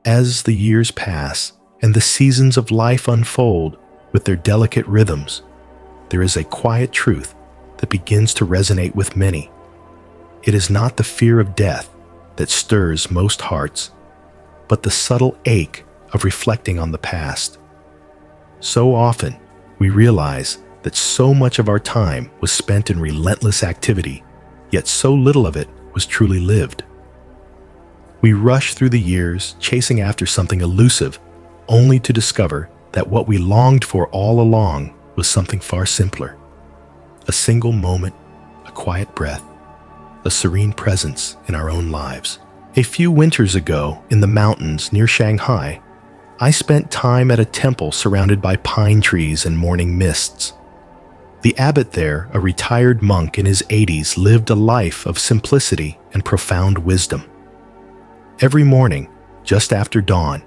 As the years pass and the seasons of life unfold with their delicate rhythms, there is a quiet truth that begins to resonate with many. It is not the fear of death that stirs most hearts, but the subtle ache of reflecting on the past. So often, we realize that so much of our time was spent in relentless activity, yet so little of it was truly lived. We rush through the years chasing after something elusive, only to discover that what we longed for all along was something far simpler. A single moment, a quiet breath, a serene presence in our own lives. A few winters ago, in the mountains near Shanghai, I spent time at a temple surrounded by pine trees and morning mists. The abbot there, a retired monk in his 80s, lived a life of simplicity and profound wisdom. Every morning, just after dawn,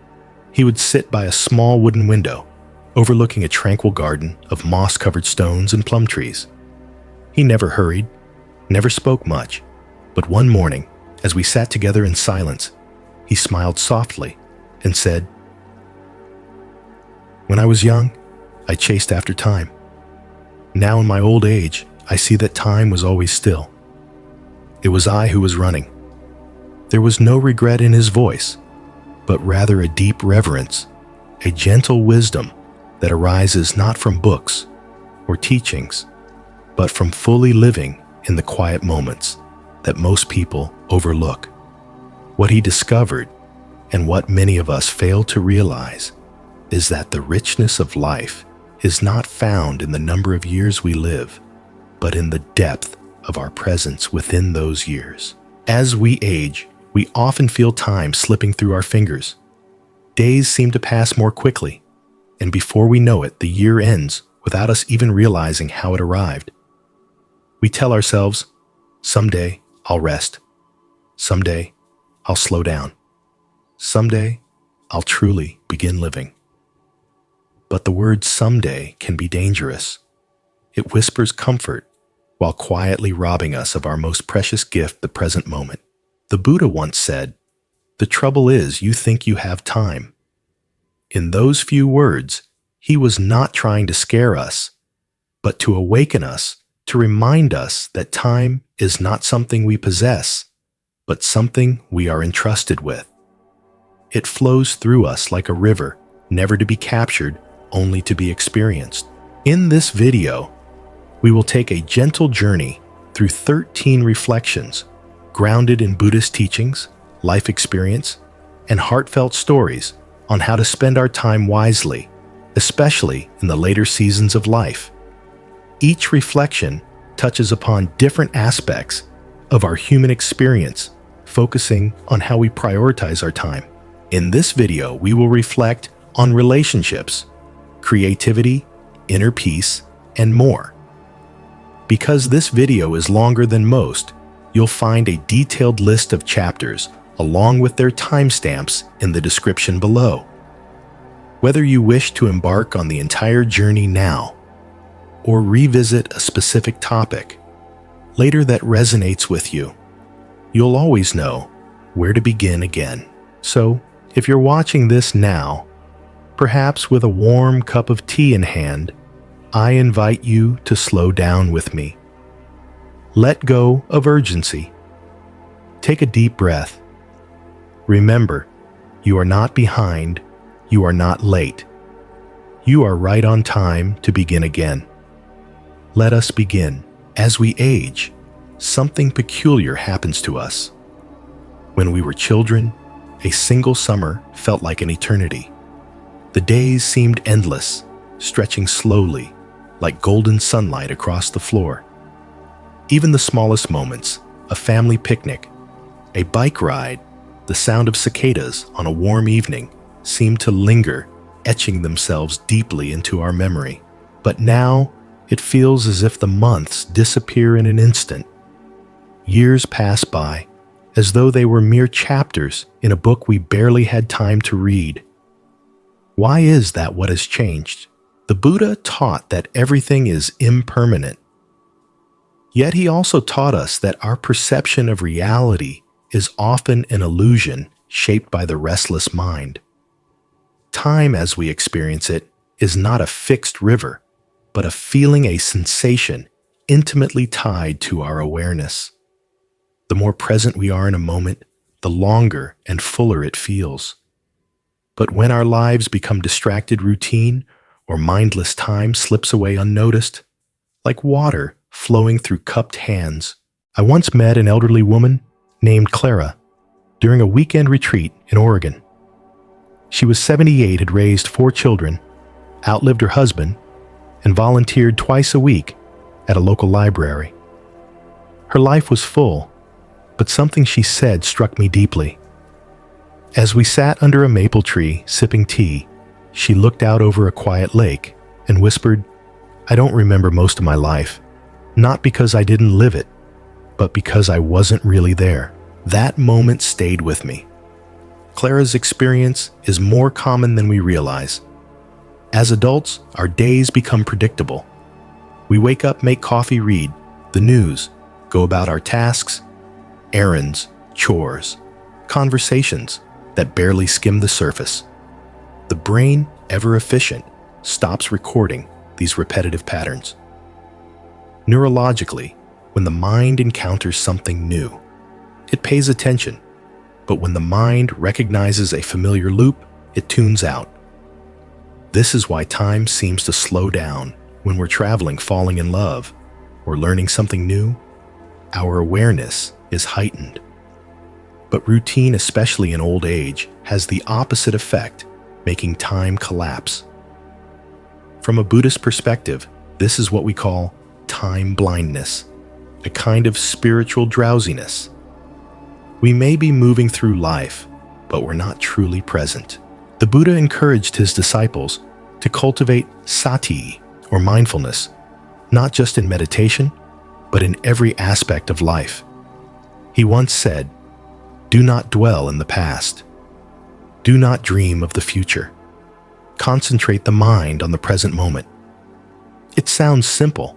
he would sit by a small wooden window, overlooking a tranquil garden of moss-covered stones and plum trees. He never hurried, never spoke much, but one morning, as we sat together in silence, he smiled softly and said, "When I was young, I chased after time. Now in my old age, I see that time was always still. It was I who was running." There was no regret in his voice, but rather a deep reverence, a gentle wisdom that arises not from books or teachings, but from fully living in the quiet moments that most people overlook. What he discovered, and what many of us fail to realize, is that the richness of life is not found in the number of years we live, but in the depth of our presence within those years. As we age, we often feel time slipping through our fingers. Days seem to pass more quickly, and before we know it, the year ends without us even realizing how it arrived. We tell ourselves, "Someday I'll rest. Someday I'll slow down. Someday I'll truly begin living." But the word someday can be dangerous. It whispers comfort while quietly robbing us of our most precious gift, the present moment. The Buddha once said, "The trouble is you think you have time." In those few words, he was not trying to scare us, but to awaken us, to remind us that time is not something we possess, but something we are entrusted with. It flows through us like a river, never to be captured, only to be experienced. In this video, we will take a gentle journey through 13 reflections grounded in Buddhist teachings, life experience, and heartfelt stories on how to spend our time wisely, especially in the later seasons of life. Each reflection touches upon different aspects of our human experience, focusing on how we prioritize our time. In this video, we will reflect on relationships, creativity, inner peace, and more. Because this video is longer than most, you'll find a detailed list of chapters along with their timestamps in the description below. Whether you wish to embark on the entire journey now or revisit a specific topic later that resonates with you, you'll always know where to begin again. So, if you're watching this now, perhaps with a warm cup of tea in hand, I invite you to slow down with me. Let go of urgency. Take a deep breath. Remember, you are not behind, you are not late. You are right on time to begin again. Let us begin. As we age, something peculiar happens to us. When we were children, a single summer felt like an eternity. The days seemed endless, stretching slowly, like golden sunlight across the floor. Even the smallest moments, a family picnic, a bike ride, the sound of cicadas on a warm evening, seemed to linger, etching themselves deeply into our memory. But now, it feels as if the months disappear in an instant. Years pass by, as though they were mere chapters in a book we barely had time to read. Why is that what has changed? The Buddha taught that everything is impermanent. Yet he also taught us that our perception of reality is often an illusion shaped by the restless mind. Time, as we experience it, is not a fixed river, but a feeling, a sensation, intimately tied to our awareness. The more present we are in a moment, the longer and fuller it feels. But when our lives become distracted routine, or mindless time slips away unnoticed, like water flowing through cupped hands. I once met an elderly woman named Clara during a weekend retreat in Oregon. She was 78, had raised 4 children, outlived her husband, and volunteered twice a week at a local library. Her life was full, but something she said struck me deeply. As we sat under a maple tree sipping tea, she looked out over a quiet lake and whispered, "I don't remember most of my life, not because I didn't live it, but because I wasn't really there." That moment stayed with me. Clara's experience is more common than we realize. As adults, our days become predictable. We wake up, make coffee, read the news, go about our tasks, errands, chores, conversations that barely skim the surface. The brain, ever efficient, stops recording these repetitive patterns. Neurologically, when the mind encounters something new, it pays attention, but when the mind recognizes a familiar loop, it tunes out. This is why time seems to slow down when we're traveling, falling in love, or learning something new. Our awareness is heightened. But routine, especially in old age, has the opposite effect, making time collapse. From a Buddhist perspective, this is what we call time blindness, a kind of spiritual drowsiness. We may be moving through life, but we're not truly present. The Buddha encouraged his disciples to cultivate sati, or mindfulness, not just in meditation, but in every aspect of life. He once said, "Do not dwell in the past. Do not dream of the future. Concentrate the mind on the present moment." It sounds simple,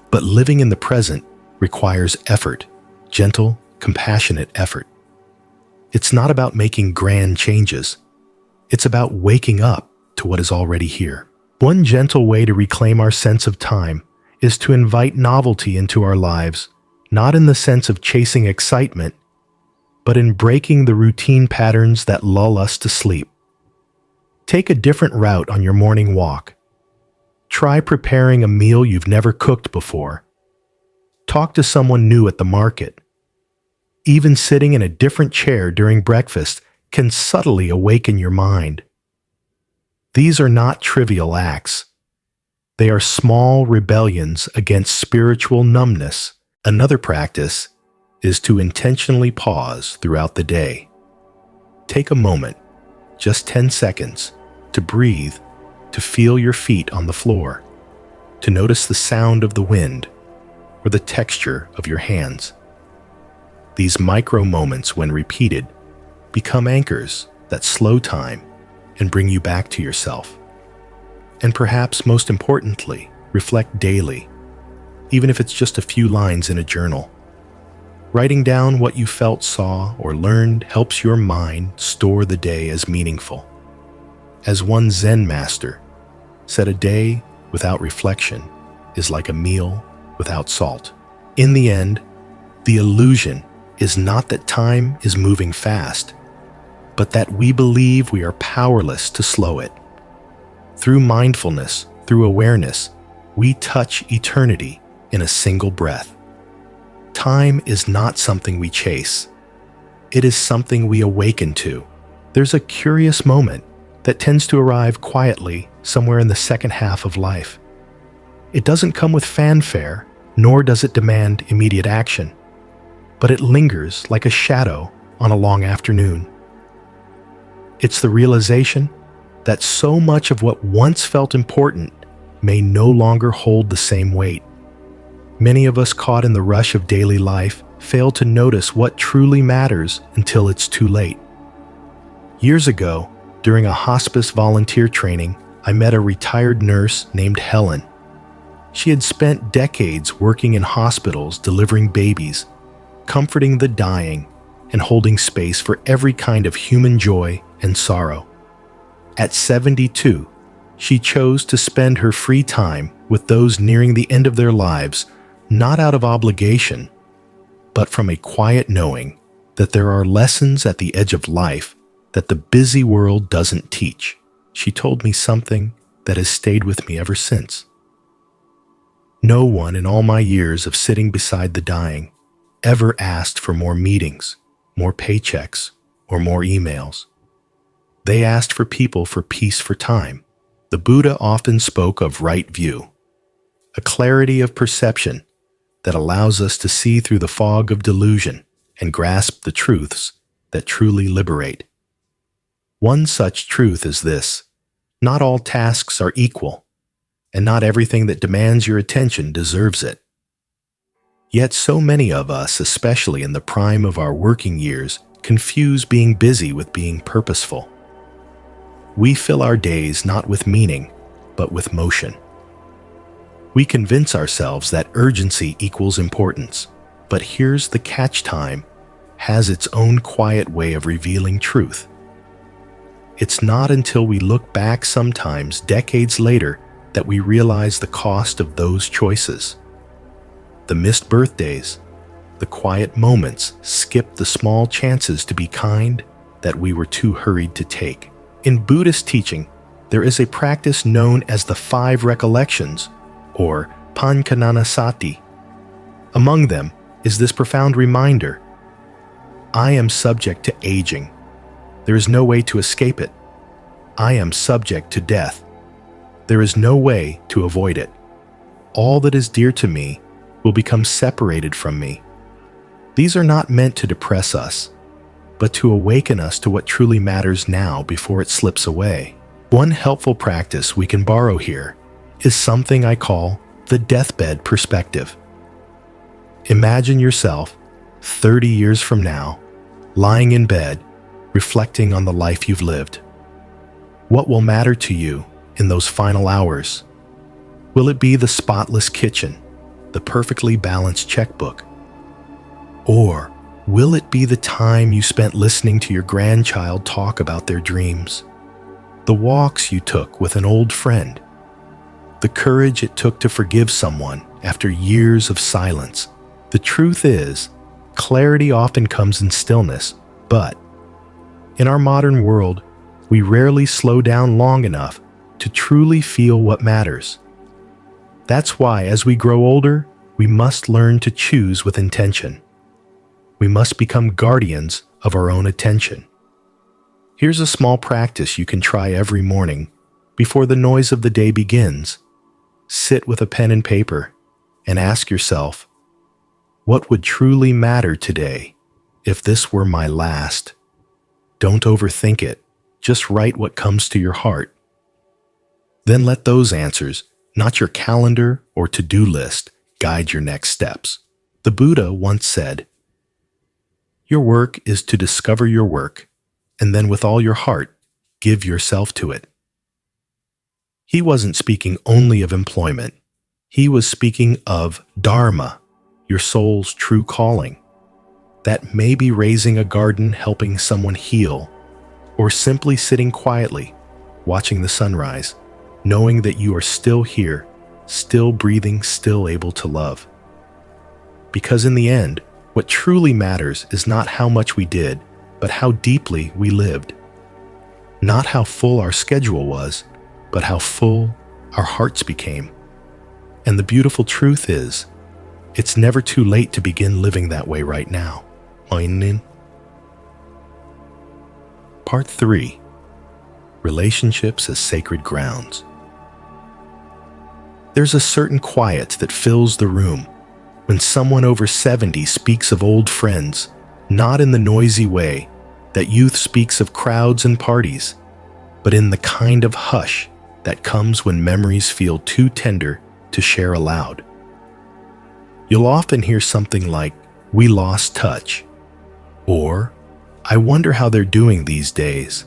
but living in the present requires effort, gentle, compassionate effort. It's not about making grand changes. It's about waking up to what is already here. One gentle way to reclaim our sense of time is to invite novelty into our lives, not in the sense of chasing excitement, but in breaking the routine patterns that lull us to sleep. Take a different route on your morning walk. Try preparing a meal you've never cooked before. Talk to someone new at the market. Even sitting in a different chair during breakfast can subtly awaken your mind. These are not trivial acts. They are small rebellions against spiritual numbness. Another practice is to intentionally pause throughout the day. Take a moment, just 10 seconds, to breathe, to feel your feet on the floor, to notice the sound of the wind or the texture of your hands. These micro moments, when repeated, become anchors that slow time and bring you back to yourself. And perhaps most importantly, reflect daily, even if it's just a few lines in a journal. Writing down what you felt, saw, or learned helps your mind store the day as meaningful. As one Zen master said, a day without reflection is like a meal without salt. In the end, the illusion is not that time is moving fast, but that we believe we are powerless to slow it. Through mindfulness, through awareness, we touch eternity in a single breath. Time is not something we chase. It is something we awaken to. There's a curious moment that tends to arrive quietly somewhere in the second half of life. It doesn't come with fanfare, nor does it demand immediate action, but it lingers like a shadow on a long afternoon. It's the realization that so much of what once felt important may no longer hold the same weight. Many of us caught in the rush of daily life fail to notice what truly matters until it's too late. Years ago, during a hospice volunteer training, I met a retired nurse named Helen. She had spent decades working in hospitals delivering babies, comforting the dying, and holding space for every kind of human joy and sorrow. At 72, she chose to spend her free time with those nearing the end of their lives, not out of obligation, but from a quiet knowing that there are lessons at the edge of life that the busy world doesn't teach. She told me something that has stayed with me ever since. No one in all my years of sitting beside the dying ever asked for more meetings, more paychecks, or more emails. They asked for people for peace for time. The Buddha often spoke of right view, a clarity of perception that allows us to see through the fog of delusion and grasp the truths that truly liberate. One such truth is this: not all tasks are equal, and not everything that demands your attention deserves it. Yet so many of us, especially in the prime of our working years, confuse being busy with being purposeful. We fill our days not with meaning, but with motion. We convince ourselves that urgency equals importance, but here's the catch: time has its own quiet way of revealing truth. It's not until we look back, sometimes decades later, that we realize the cost of those choices. The missed birthdays, the quiet moments skipped the small chances to be kind that we were too hurried to take. In Buddhist teaching, there is a practice known as the 5 recollections, or Pankananasati. Among them is this profound reminder: I am subject to aging. There is no way to escape it. I am subject to death. There is no way to avoid it. All that is dear to me will become separated from me. These are not meant to depress us, but to awaken us to what truly matters now before it slips away. One helpful practice we can borrow here is something I call the deathbed perspective. Imagine yourself 30 years from now, lying in bed, reflecting on the life you've lived. What will matter to you in those final hours? Will it be the spotless kitchen, the perfectly balanced checkbook? Or will it be the time you spent listening to your grandchild talk about their dreams? The walks you took with an old friend? The courage it took to forgive someone after years of silence? The truth is, clarity often comes in stillness, but in our modern world, we rarely slow down long enough to truly feel what matters. That's why, as we grow older, we must learn to choose with intention. We must become guardians of our own attention. Here's a small practice you can try every morning before the noise of the day begins. Sit with a pen and paper and ask yourself, what would truly matter today if this were my last? Don't overthink it. Just write what comes to your heart. Then let those answers, not your calendar or to-do list, guide your next steps. The Buddha once said, "Your work is to discover your work, and then with all your heart, give yourself to it." He wasn't speaking only of employment. He was speaking of dharma, your soul's true calling. That may be raising a garden, helping someone heal, or simply sitting quietly, watching the sunrise, knowing that you are still here, still breathing, still able to love. Because in the end, what truly matters is not how much we did, but how deeply we lived. Not how full our schedule was, but how full our hearts became. And the beautiful truth is, it's never too late to begin living that way right now. Part 3. Relationships as Sacred Grounds. There's a certain quiet that fills the room when someone over 70 speaks of old friends, not in the noisy way that youth speaks of crowds and parties, but in the kind of hush that comes when memories feel too tender to share aloud. You'll often hear something like, "We lost touch," or "I wonder how they're doing these days."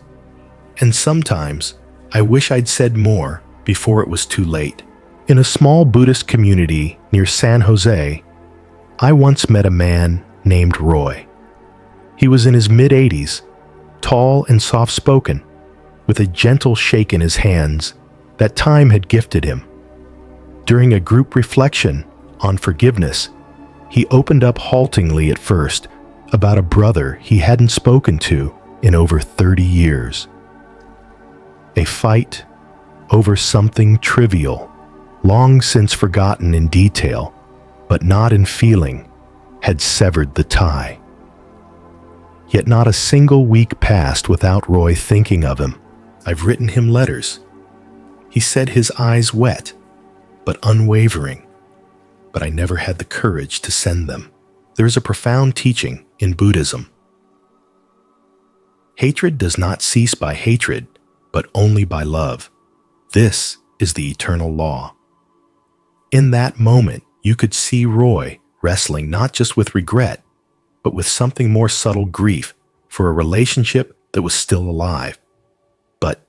And sometimes, "I wish I'd said more before it was too late." In a small Buddhist community near San Jose, I once met a man named Roy. He was in his mid-80s, tall and soft-spoken, with a gentle shake in his hands that time had gifted him. During a group reflection on forgiveness, he opened up haltingly at first about a brother he hadn't spoken to in over 30 years. A fight over something trivial, long since forgotten in detail, but not in feeling, had severed the tie. Yet not a single week passed without Roy thinking of him. I've written him letters. He said his eyes wet, but unwavering, but I never had the courage to send them. There is a profound teaching in Buddhism. Hatred does not cease by hatred, but only by love. This is the eternal law. In that moment, you could see Roy wrestling not just with regret, but with something more subtle, grief for a relationship that was still alive, but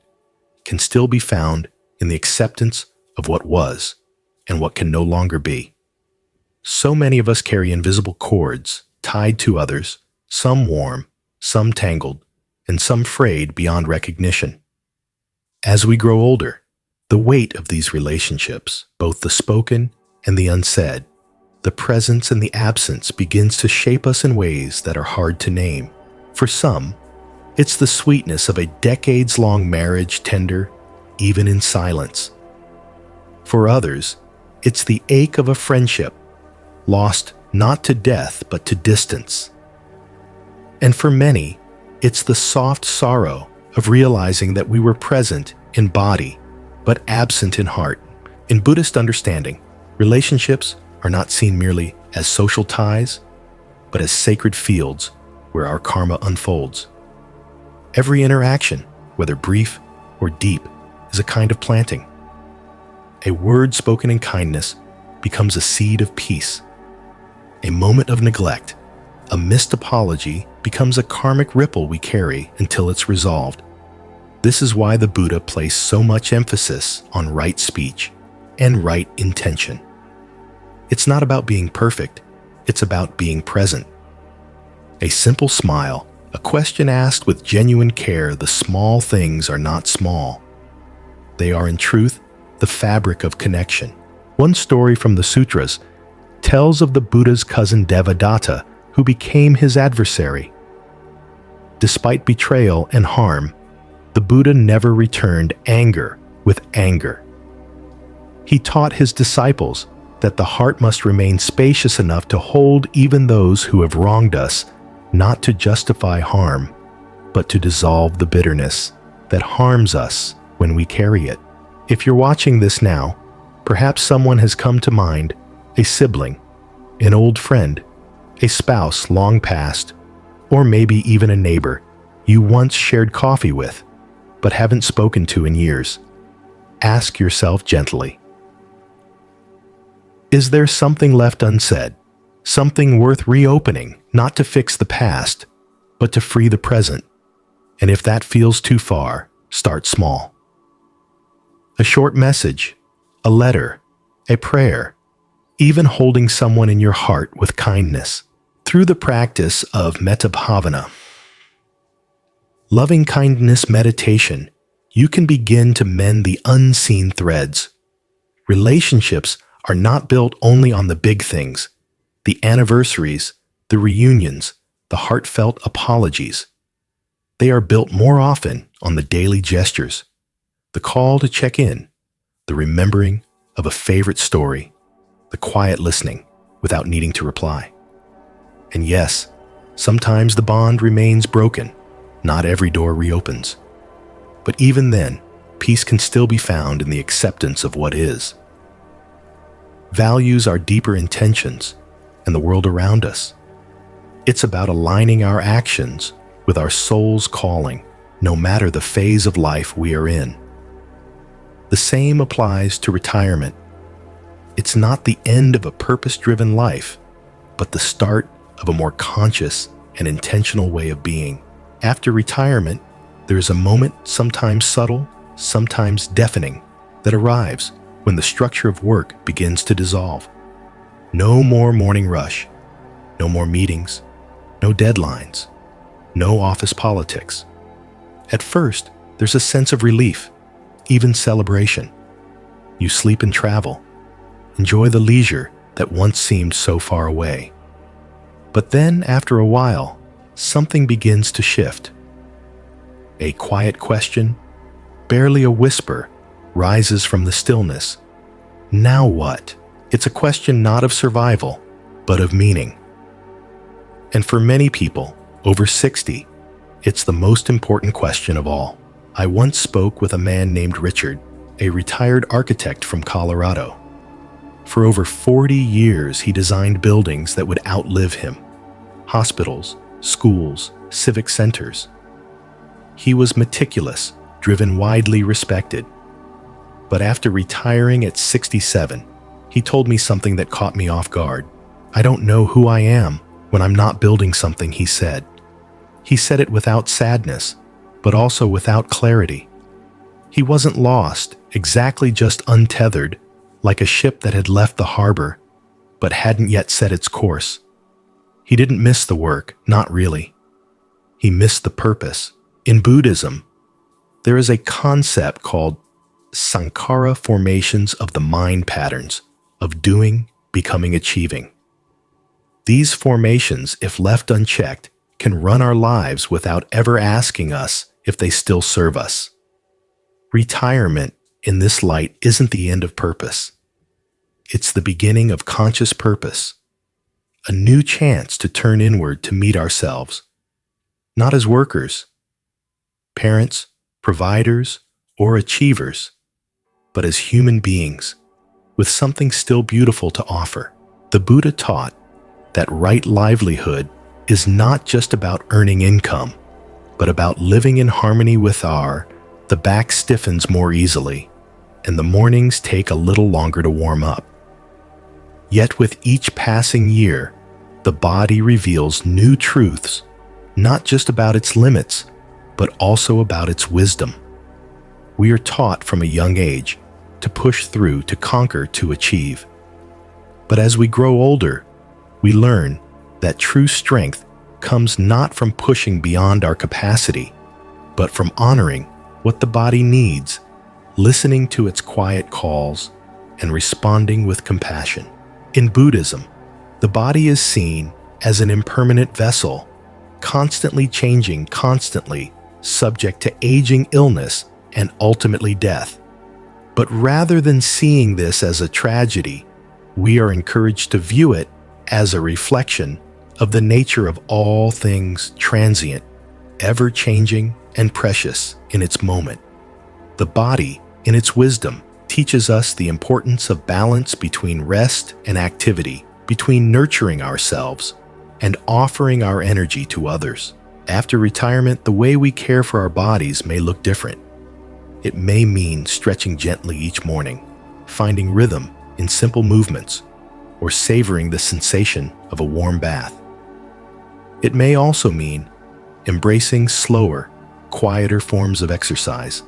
can still be found in the acceptance of what was and what can no longer be. So many of us carry invisible cords tied to others, some warm, some tangled, and some frayed beyond recognition. As we grow older, the weight of these relationships, both the spoken and the unsaid, the presence and the absence, begins to shape us in ways that are hard to name. For some, it's the sweetness of a decades-long marriage tender, even in silence. For others, it's the ache of a friendship, lost not to death but to distance. And for many, it's the soft sorrow of realizing that we were present in body, but absent in heart. In Buddhist understanding, relationships are not seen merely as social ties, but as sacred fields where our karma unfolds. Every interaction, whether brief or deep, is a kind of planting. A word spoken in kindness becomes a seed of peace. A moment of neglect, a missed apology, becomes a karmic ripple we carry until it's resolved. This is why the Buddha placed so much emphasis on right speech and right intention. It's not about being perfect, it's about being present. A simple smile, a question asked with genuine care. The small things are not small. They are in truth the fabric of connection. One story from the sutras tells of the Buddha's cousin Devadatta, who became his adversary. Despite betrayal and harm, the Buddha never returned anger with anger. He taught his disciples that the heart must remain spacious enough to hold even those who have wronged us, not to justify harm, but to dissolve the bitterness that harms us when we carry it. If you're watching this now, perhaps someone has come to mind, a sibling, an old friend, a spouse long past, or maybe even a neighbor you once shared coffee with, but haven't spoken to in years. Ask yourself gently, is there something left unsaid? Something worth reopening, not to fix the past, but to free the present? And if that feels too far, start small. A short message, a letter, a prayer, even holding someone in your heart with kindness. Through the practice of metta bhavana, loving kindness meditation, you can begin to mend the unseen threads. Relationships are not built only on the big things, the anniversaries, the reunions, the heartfelt apologies. They are built more often on the daily gestures, the call to check in, the remembering of a favorite story, the quiet listening without needing to reply. And yes, sometimes the bond remains broken. Not every door reopens. But even then, peace can still be found in the acceptance of what is. Values our deeper intentions and the world around us. It's about aligning our actions with our soul's calling, no matter the phase of life we are in. The same applies to retirement. It's not the end of a purpose-driven life, but the start of a more conscious and intentional way of being. After retirement, there is a moment, sometimes subtle, sometimes deafening, that arrives when the structure of work begins to dissolve. No more morning rush, no more meetings, no deadlines, no office politics. At first, there's a sense of relief, even celebration. You sleep and travel, enjoy the leisure that once seemed so far away. But then, after a while, something begins to shift. A quiet question, barely a whisper, rises from the stillness. Now what? It's a question not of survival, but of meaning. And for many people, over 60, it's the most important question of all. I once spoke with a man named Richard, a retired architect from Colorado. For over 40 years, he designed buildings that would outlive him. Hospitals, schools, civic centers. He was meticulous, driven, widely respected. But after retiring at 67, he told me something that caught me off guard. "I don't know who I am when I'm not building something," he said. He said it without sadness, but also without clarity. He wasn't lost, exactly just untethered, like a ship that had left the harbor, but hadn't yet set its course. He didn't miss the work, not really. He missed the purpose. In Buddhism, there is a concept called sankhara formations of the mind patterns, of doing, becoming, achieving. These formations, if left unchecked, can run our lives without ever asking us if they still serve us. Retirement, in this light, isn't the end of purpose. It's the beginning of conscious purpose, a new chance to turn inward to meet ourselves, not as workers, parents, providers, or achievers, but as human beings with something still beautiful to offer. The Buddha taught that right livelihood is not just about earning income, but about living in harmony with the back stiffens more easily, and the mornings take a little longer to warm up. Yet with each passing year, the body reveals new truths, not just about its limits, but also about its wisdom. We are taught from a young age to push through, to conquer, to achieve. But as we grow older, we learn that true strength comes not from pushing beyond our capacity, but from honoring what the body needs, listening to its quiet calls, and responding with compassion. In Buddhism, the body is seen as an impermanent vessel, constantly changing, constantly subject to aging, illness, and ultimately death. But rather than seeing this as a tragedy, we are encouraged to view it as a reflection of the nature of all things transient, ever-changing, and precious in its moment. The body, in its wisdom, teaches us the importance of balance between rest and activity, between nurturing ourselves and offering our energy to others. After retirement, the way we care for our bodies may look different. It may mean stretching gently each morning, finding rhythm in simple movements, or savoring the sensation of a warm bath. It may also mean embracing slower, quieter forms of exercise,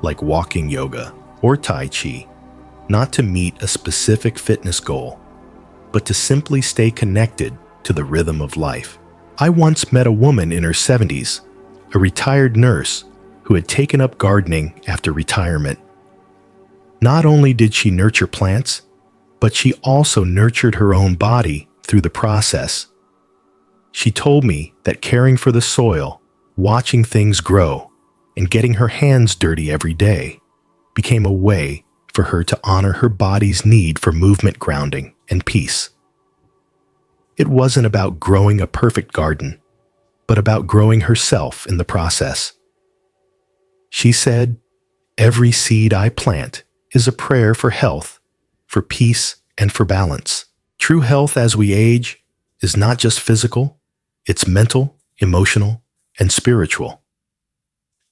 like walking yoga or Tai Chi, not to meet a specific fitness goal, but to simply stay connected to the rhythm of life. I once met a woman in her 70s, a retired nurse who had taken up gardening after retirement. Not only did she nurture plants, but she also nurtured her own body through the process. She told me that caring for the soil, watching things grow, and getting her hands dirty every day became a way for her to honor her body's need for movement, grounding, and peace. It wasn't about growing a perfect garden, but about growing herself in the process. She said, "Every seed I plant is a prayer for health, for peace, and for balance." True health as we age is not just physical, it's mental, emotional, and spiritual.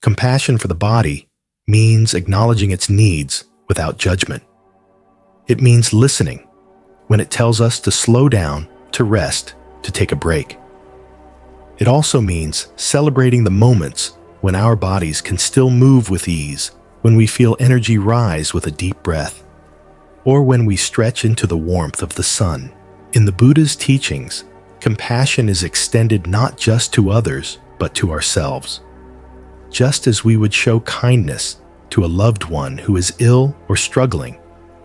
Compassion for the body means acknowledging its needs without judgment. It means listening when it tells us to slow down, to rest, to take a break. It also means celebrating the moments when our bodies can still move with ease, when we feel energy rise with a deep breath, or when we stretch into the warmth of the sun. In the Buddha's teachings, compassion is extended not just to others, but to ourselves. Just as we would show kindness to a loved one who is ill or struggling,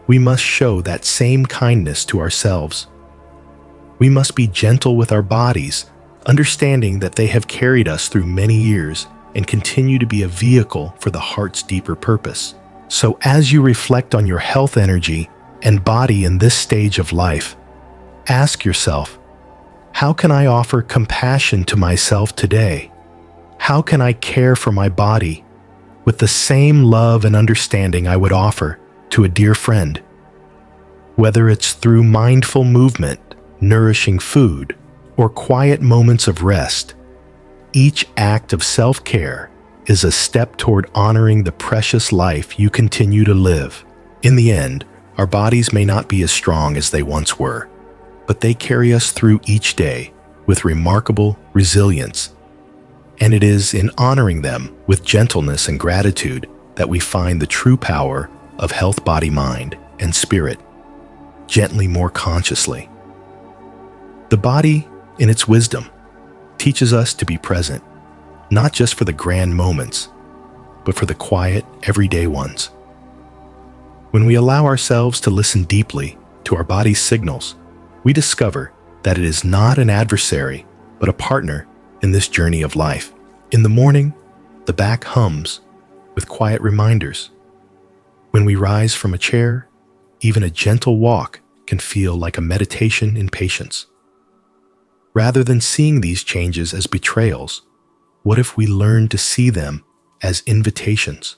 we must show that same kindness to ourselves. We must be gentle with our bodies, understanding that they have carried us through many years and continue to be a vehicle for the heart's deeper purpose. So as you reflect on your health energy and body in this stage of life, ask yourself, how can I offer compassion to myself today? How can I care for my body with the same love and understanding I would offer to a dear friend? Whether it's through mindful movement, nourishing food, or quiet moments of rest, each act of self-care is a step toward honoring the precious life you continue to live. In the end, our bodies may not be as strong as they once were, but they carry us through each day with remarkable resilience. And it is in honoring them with gentleness and gratitude that we find the true power of health, body, mind, and spirit, gently, more consciously. The body, in its wisdom, teaches us to be present, not just for the grand moments, but for the quiet, everyday ones. When we allow ourselves to listen deeply to our body's signals, we discover that it is not an adversary, but a partner in this journey of life. In the morning, the back hums with quiet reminders. When we rise from a chair, even a gentle walk can feel like a meditation in patience. Rather than seeing these changes as betrayals, what if we learn to see them as invitations?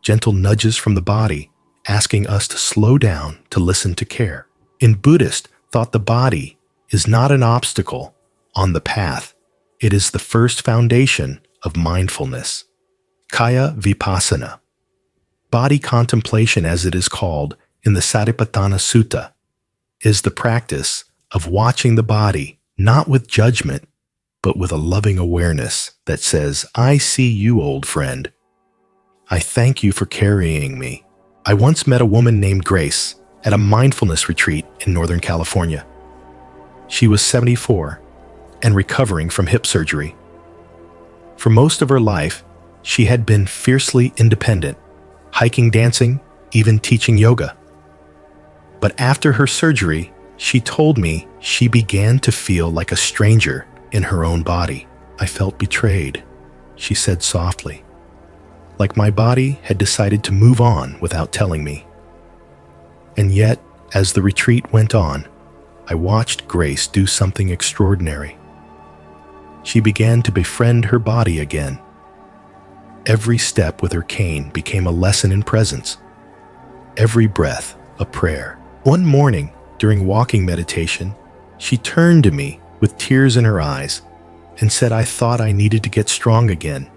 Gentle nudges from the body, asking us to slow down to listen to care. In Buddhist thought, the body is not an obstacle on the path. It is the first foundation of mindfulness. Kaya Vipassana. Body contemplation, as it is called in the Satipatthana Sutta, is the practice of watching the body not with judgment, but with a loving awareness that says, I see you, old friend. I thank you for carrying me. I once met a woman named Grace at a mindfulness retreat in Northern California. She was 74 and recovering from hip surgery. For most of her life, she had been fiercely independent, hiking, dancing, even teaching yoga. But after her surgery, she told me she began to feel like a stranger in her own body. I felt betrayed, she said softly, like my body had decided to move on without telling me. And yet, as the retreat went on, I watched Grace do something extraordinary. She began to befriend her body again. Every step with her cane became a lesson in presence. Every breath a prayer. One morning, during walking meditation, she turned to me with tears in her eyes and said I thought I needed to get strong again.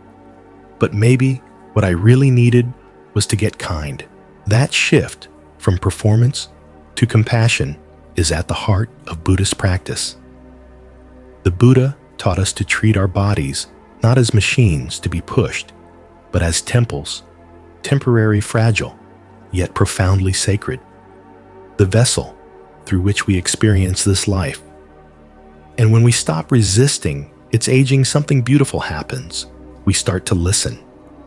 But maybe what I really needed was to get kind. That shift from performance to compassion is at the heart of Buddhist practice. The Buddha taught us to treat our bodies not as machines to be pushed, but as temples, temporary, fragile, yet profoundly sacred. The vessel through which we experience this life. And when we stop resisting its aging, something beautiful happens. We start to listen.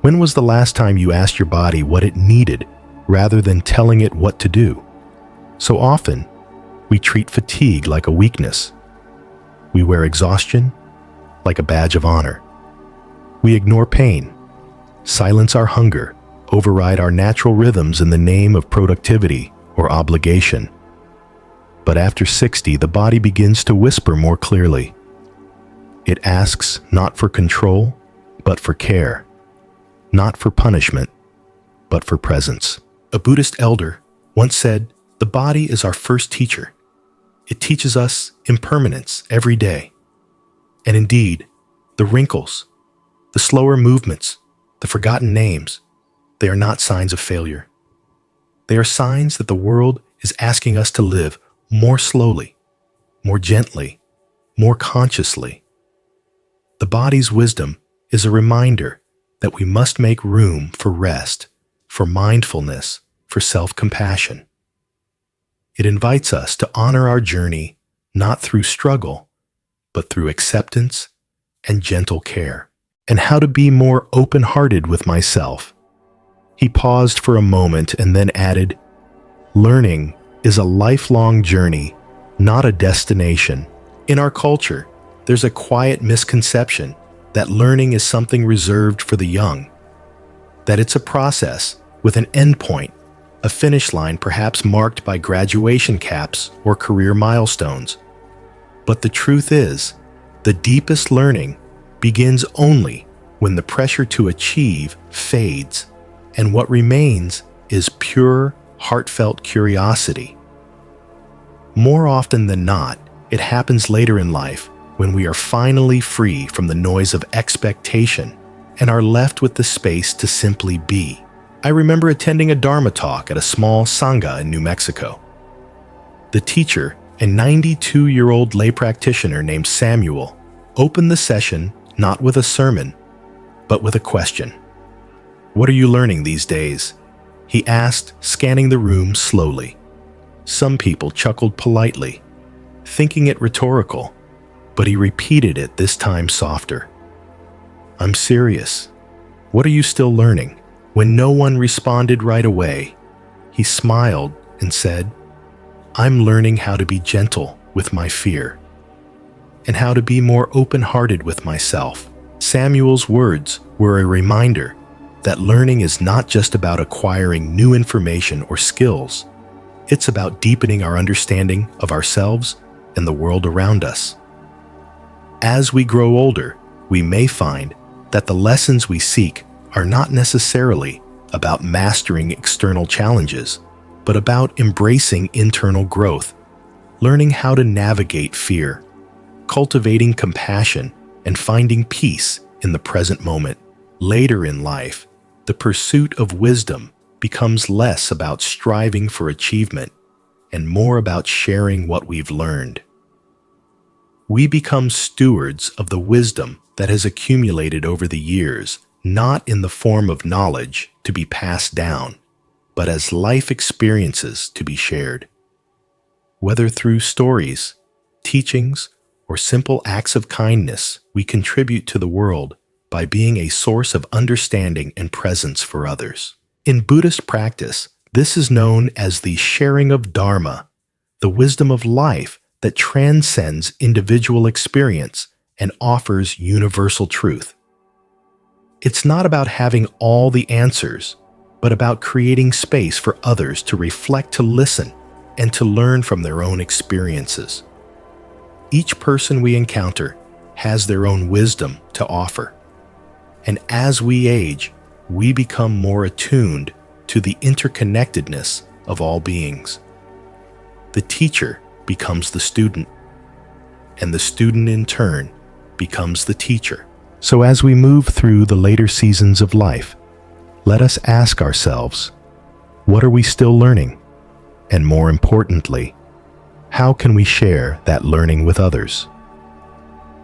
When was the last time you asked your body what it needed rather than telling it what to do? So often, we treat fatigue like a weakness. We wear exhaustion like a badge of honor. We ignore pain, silence our hunger, override our natural rhythms in the name of productivity or obligation. But after 60, the body begins to whisper more clearly. It asks not for control, but for care. Not for punishment, but for presence. A Buddhist elder once said, the body is our first teacher. It teaches us impermanence every day. And indeed, the wrinkles, the slower movements, the forgotten names, they are not signs of failure. They are signs that the world is asking us to live more slowly, more gently, more consciously. The body's wisdom is a reminder that we must make room for rest, for mindfulness, for self-compassion. It invites us to honor our journey not through struggle, but through acceptance, and gentle care, and how to be more open-hearted with myself. He paused for a moment and then added, "Learning is a lifelong journey, not a destination." In our culture, there's a quiet misconception that learning is something reserved for the young, that it's a process with an endpoint, a finish line perhaps marked by graduation caps or career milestones. But the truth is, the deepest learning begins only when the pressure to achieve fades, and what remains is pure, heartfelt curiosity. More often than not, it happens later in life when we are finally free from the noise of expectation and are left with the space to simply be. I remember attending a Dharma talk at a small sangha in New Mexico. The teacher, a 92-year-old lay practitioner named Samuel, opened the session not with a sermon, but with a question. "What are you learning these days?" he asked, scanning the room slowly. Some people chuckled politely, thinking it rhetorical, but he repeated it this time softer. "I'm serious. What are you still learning?" When no one responded right away, he smiled and said, "I'm learning how to be gentle with my fear and how to be more open-hearted with myself." Samuel's words were a reminder that learning is not just about acquiring new information or skills. It's about deepening our understanding of ourselves and the world around us. As we grow older, we may find that the lessons we seek are not necessarily about mastering external challenges, but about embracing internal growth, learning how to navigate fear, cultivating compassion, and finding peace in the present moment. Later in life, the pursuit of wisdom becomes less about striving for achievement and more about sharing what we've learned. We become stewards of the wisdom that has accumulated over the years, not in the form of knowledge to be passed down, but as life experiences to be shared. Whether through stories, teachings, or simple acts of kindness, we contribute to the world by being a source of understanding and presence for others. In Buddhist practice, this is known as the sharing of Dharma, the wisdom of life that transcends individual experience and offers universal truth. It's not about having all the answers, but about creating space for others to reflect, to listen, and to learn from their own experiences. Each person we encounter has their own wisdom to offer. And as we age, we become more attuned to the interconnectedness of all beings. The teacher becomes the student, and the student in turn becomes the teacher. So as we move through the later seasons of life, let us ask ourselves, what are we still learning? And more importantly, how can we share that learning with others?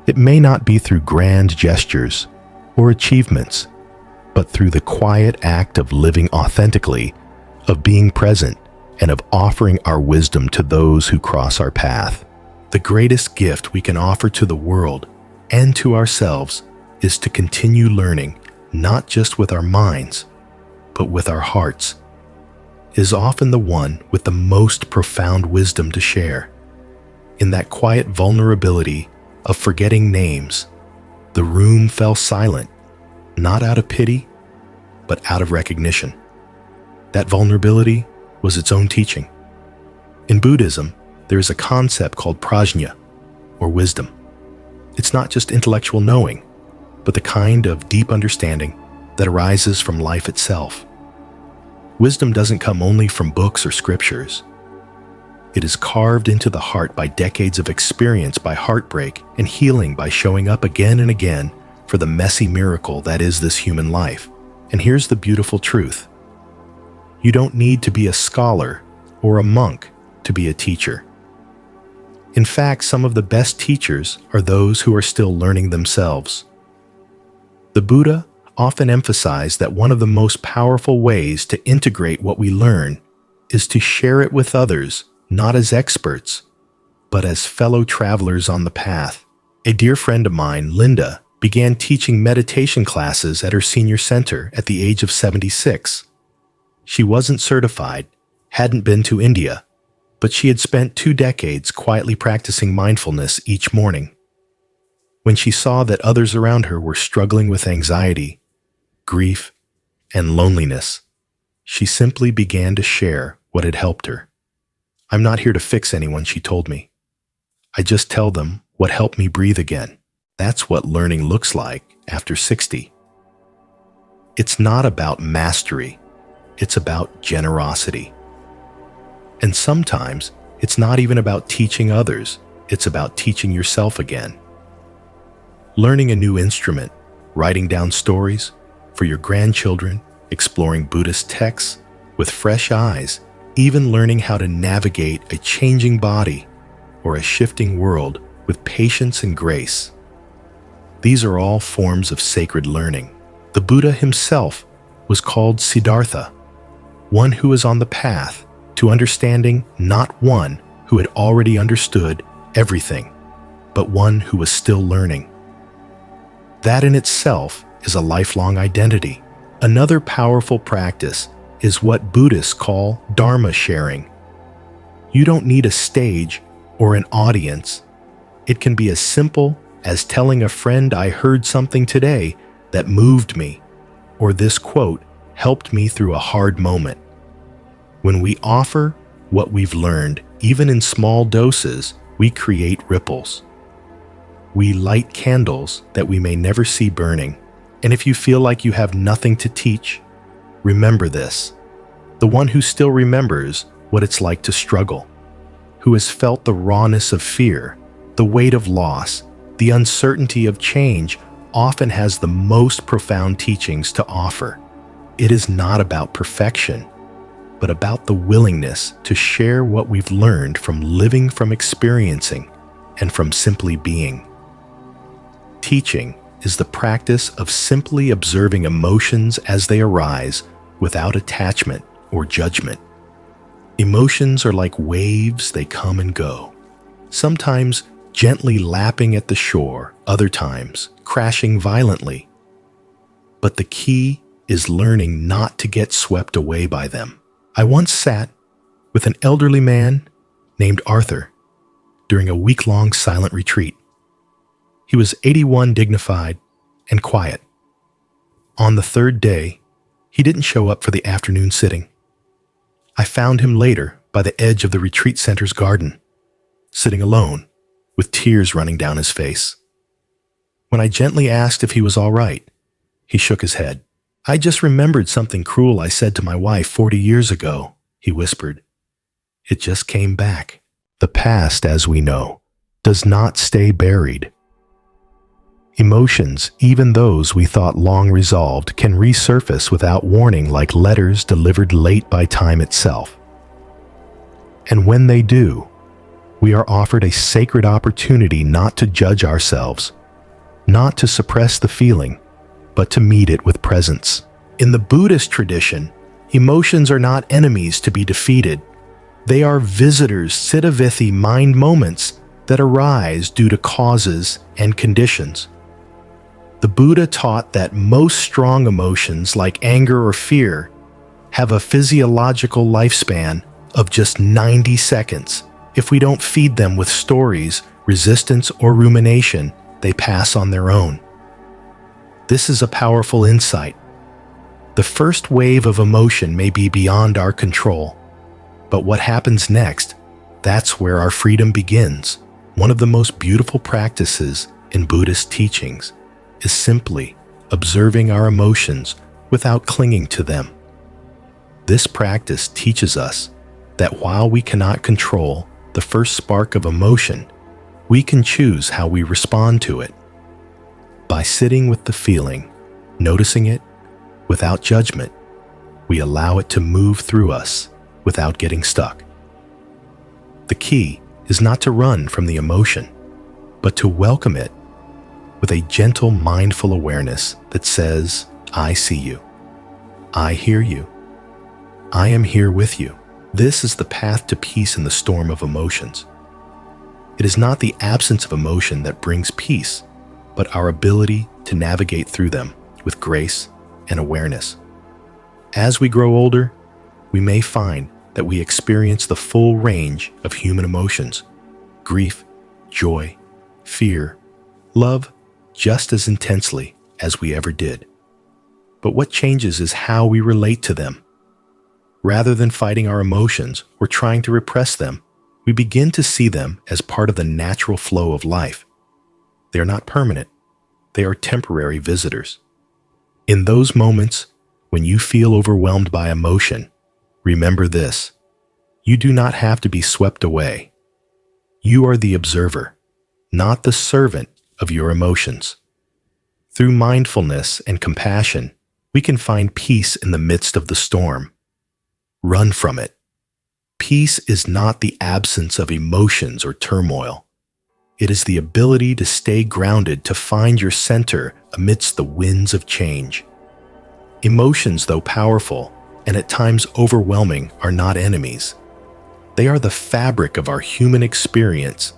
It may not be through grand gestures or achievements, but through the quiet act of living authentically, of being present, and of offering our wisdom to those who cross our path. The greatest gift we can offer to the world and to ourselves is to continue learning, not just with our minds, but with our hearts. It is often the one with the most profound wisdom to share. In that quiet vulnerability of forgetting names, the room fell silent, not out of pity, but out of recognition. That vulnerability was its own teaching. In Buddhism, there is a concept called prajna, or wisdom. It's not just intellectual knowing, but the kind of deep understanding that arises from life itself. Wisdom doesn't come only from books or scriptures. It is carved into the heart by decades of experience, by heartbreak, and healing by showing up again and again for the messy miracle that is this human life. And here's the beautiful truth. You don't need to be a scholar or a monk to be a teacher. In fact, some of the best teachers are those who are still learning themselves. The Buddha often emphasized that one of the most powerful ways to integrate what we learn is to share it with others, not as experts, but as fellow travelers on the path. A dear friend of mine, Linda, began teaching meditation classes at her senior center at the age of 76. She wasn't certified, hadn't been to India, but she had spent 2 decades quietly practicing mindfulness each morning. When she saw that others around her were struggling with anxiety, grief, and loneliness, she simply began to share what had helped her. "I'm not here to fix anyone," she told me. "I just tell them what helped me breathe again." That's what learning looks like after 60. It's not about mastery, it's about generosity. And sometimes it's not even about teaching others, it's about teaching yourself again. Learning a new instrument, writing down stories for your grandchildren, exploring Buddhist texts with fresh eyes, even learning how to navigate a changing body or a shifting world with patience and grace. These are all forms of sacred learning. The Buddha himself was called Siddhartha, one who is on the path to understanding, not one who had already understood everything, but one who was still learning. That in itself is a lifelong identity. Another powerful practice is what Buddhists call Dharma sharing. You don't need a stage or an audience. It can be as simple as telling a friend, "I heard something today that moved me," or "this quote helped me through a hard moment." When we offer what we've learned, even in small doses, we create ripples. We light candles that we may never see burning. And if you feel like you have nothing to teach, remember this: the one who still remembers what it's like to struggle, who has felt the rawness of fear, the weight of loss, the uncertainty of change, often has the most profound teachings to offer. It is not about perfection, but about the willingness to share what we've learned from living, from experiencing, and from simply being. Teaching is the practice of simply observing emotions as they arise without attachment or judgment. Emotions are like waves, they come and go. Sometimes gently lapping at the shore, other times crashing violently. But the key is learning not to get swept away by them. I once sat with an elderly man named Arthur during a week-long silent retreat. He was 81, dignified, and quiet. On the 3rd day, he didn't show up for the afternoon sitting. I found him later by the edge of the retreat center's garden, sitting alone, with tears running down his face. When I gently asked if he was all right, he shook his head. "I just remembered something cruel I said to my wife 40 years ago," he whispered. "It just came back." The past, as we know, does not stay buried. Emotions, even those we thought long resolved, can resurface without warning, like letters delivered late by time itself. And when they do, we are offered a sacred opportunity not to judge ourselves, not to suppress the feeling, but to meet it with presence. In the Buddhist tradition, emotions are not enemies to be defeated. They are visitors, citta-vithi, mind moments that arise due to causes and conditions. The Buddha taught that most strong emotions, like anger or fear, have a physiological lifespan of just 90 seconds. If we don't feed them with stories, resistance, or rumination, they pass on their own. This is a powerful insight. The first wave of emotion may be beyond our control, but what happens next, that's where our freedom begins. One of the most beautiful practices in Buddhist teachings is simply observing our emotions without clinging to them. This practice teaches us that while we cannot control the first spark of emotion, we can choose how we respond to it. By sitting with the feeling, noticing it without judgment, we allow it to move through us without getting stuck. The key is not to run from the emotion, but to welcome it with a gentle, mindful awareness that says, "I see you. I hear you. I am here with you." This is the path to peace in the storm of emotions. It is not the absence of emotion that brings peace, but our ability to navigate through them with grace and awareness. As we grow older, we may find that we experience the full range of human emotions: grief, joy, fear, love, just as intensely as we ever did. But what changes is how we relate to them. Rather than fighting our emotions or trying to repress them, we begin to see them as part of the natural flow of life. They are not permanent. They are temporary visitors. In those moments when you feel overwhelmed by emotion, remember this: you do not have to be swept away. You are the observer, not the servant of your emotions. Through mindfulness and compassion, we can find peace in the midst of the storm. Run from it. Peace is not the absence of emotions or turmoil. It is the ability to stay grounded, to find your center amidst the winds of change. Emotions, though powerful and at times overwhelming, are not enemies. They are the fabric of our human experience,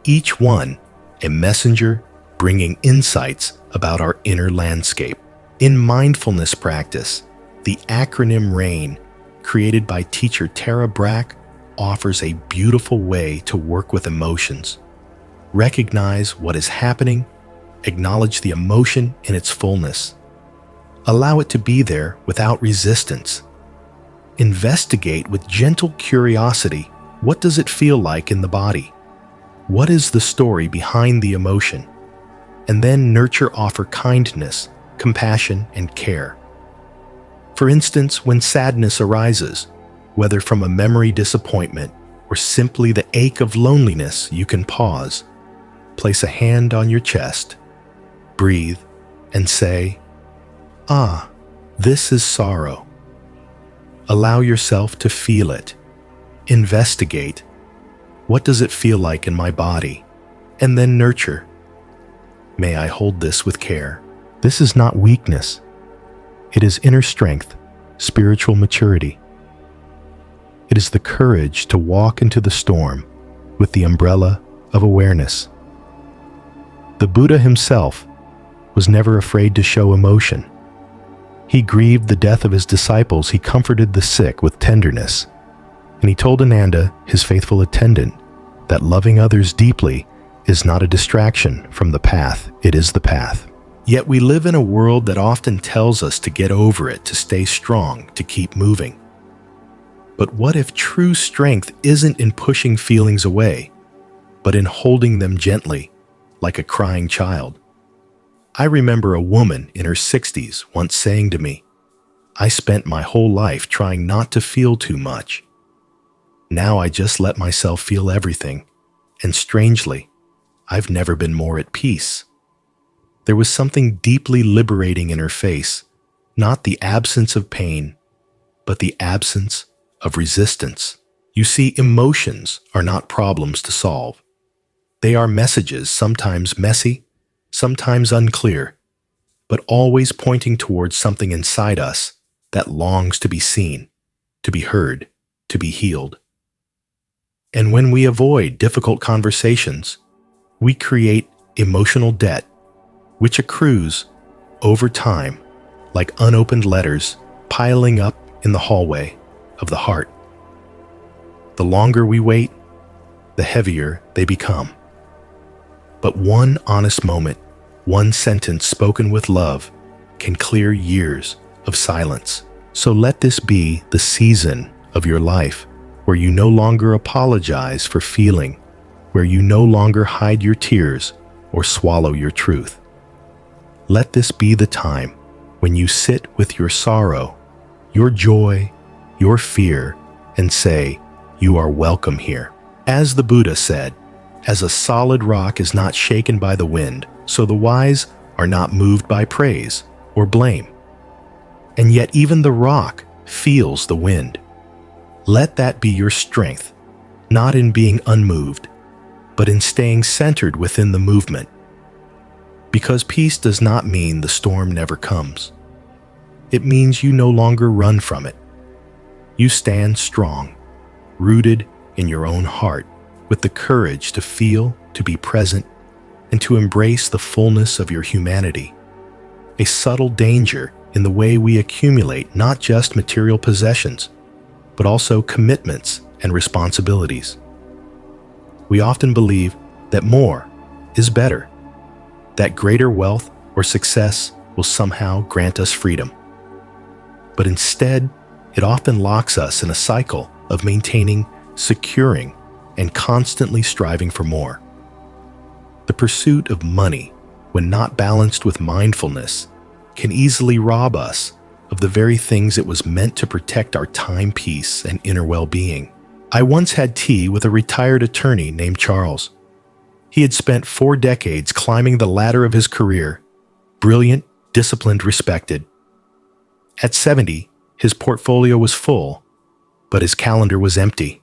each one a messenger bringing insights about our inner landscape. In mindfulness practice, the acronym RAIN, created by teacher Tara Brach, offers a beautiful way to work with emotions. Recognize what is happening, acknowledge the emotion in its fullness. Allow it to be there without resistance. Investigate with gentle curiosity: what does it feel like in the body? What is the story behind the emotion? And then offer kindness, compassion, and care. For instance, when sadness arises, whether from a memory disappointment or simply the ache of loneliness, you can pause, place a hand on your chest, breathe, and say, "Ah, this is sorrow." Allow yourself to feel it. Investigate. What does it feel like in my body? And then nurture. May I hold this with care? This is not weakness. It is inner strength, spiritual maturity. It is the courage to walk into the storm with the umbrella of awareness. The Buddha himself was never afraid to show emotion. He grieved the death of his disciples. He comforted the sick with tenderness. And he told Ananda, his faithful attendant, that loving others deeply is not a distraction from the path, it is the path. Yet we live in a world that often tells us to get over it, to stay strong, to keep moving. But what if true strength isn't in pushing feelings away, but in holding them gently, like a crying child? I remember a woman in her 60s once saying to me, "I spent my whole life trying not to feel too much. Now I just let myself feel everything, and strangely, I've never been more at peace." There was something deeply liberating in her face, not the absence of pain, but the absence of resistance. You see, emotions are not problems to solve. They are messages, sometimes messy, sometimes unclear, but always pointing towards something inside us that longs to be seen, to be heard, to be healed. And when we avoid difficult conversations, we create emotional debt, which accrues over time like unopened letters piling up in the hallway of the heart. The longer we wait, the heavier they become. But one honest moment, one sentence spoken with love, can clear years of silence. So let this be the season of your life where you no longer apologize for feeling, where you no longer hide your tears or swallow your truth. Let this be the time when you sit with your sorrow, your joy, your fear, and say, "You are welcome here." As the Buddha said, "As a solid rock is not shaken by the wind, so the wise are not moved by praise or blame." And yet even the rock feels the wind. Let that be your strength, not in being unmoved, but in staying centered within the movement. Because peace does not mean the storm never comes. It means you no longer run from it. You stand strong, rooted in your own heart, with the courage to feel, to be present, and to embrace the fullness of your humanity. A subtle danger in the way we accumulate not just material possessions, but also commitments and responsibilities. We often believe that more is better, that greater wealth or success will somehow grant us freedom. But instead, it often locks us in a cycle of maintaining, securing, and constantly striving for more. The pursuit of money, when not balanced with mindfulness, can easily rob us of the very things it was meant to protect our time, peace, and inner well-being. I once had tea with a retired attorney named Charles. He had spent 4 decades climbing the ladder of his career, brilliant, disciplined, respected. At 70, his portfolio was full, but his calendar was empty.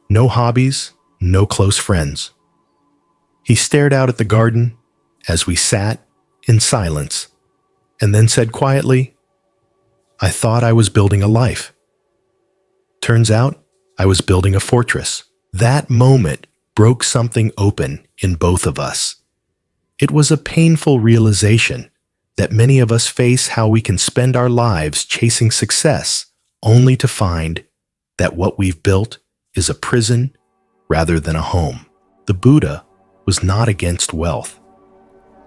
No hobbies, no close friends. He stared out at the garden as we sat in silence, and then said quietly, "I thought I was building a life. Turns out I was building a fortress." That moment broke something open in both of us. It was a painful realization that many of us face how we can spend our lives chasing success only to find that what we've built is a prison rather than a home. The Buddha was not against wealth.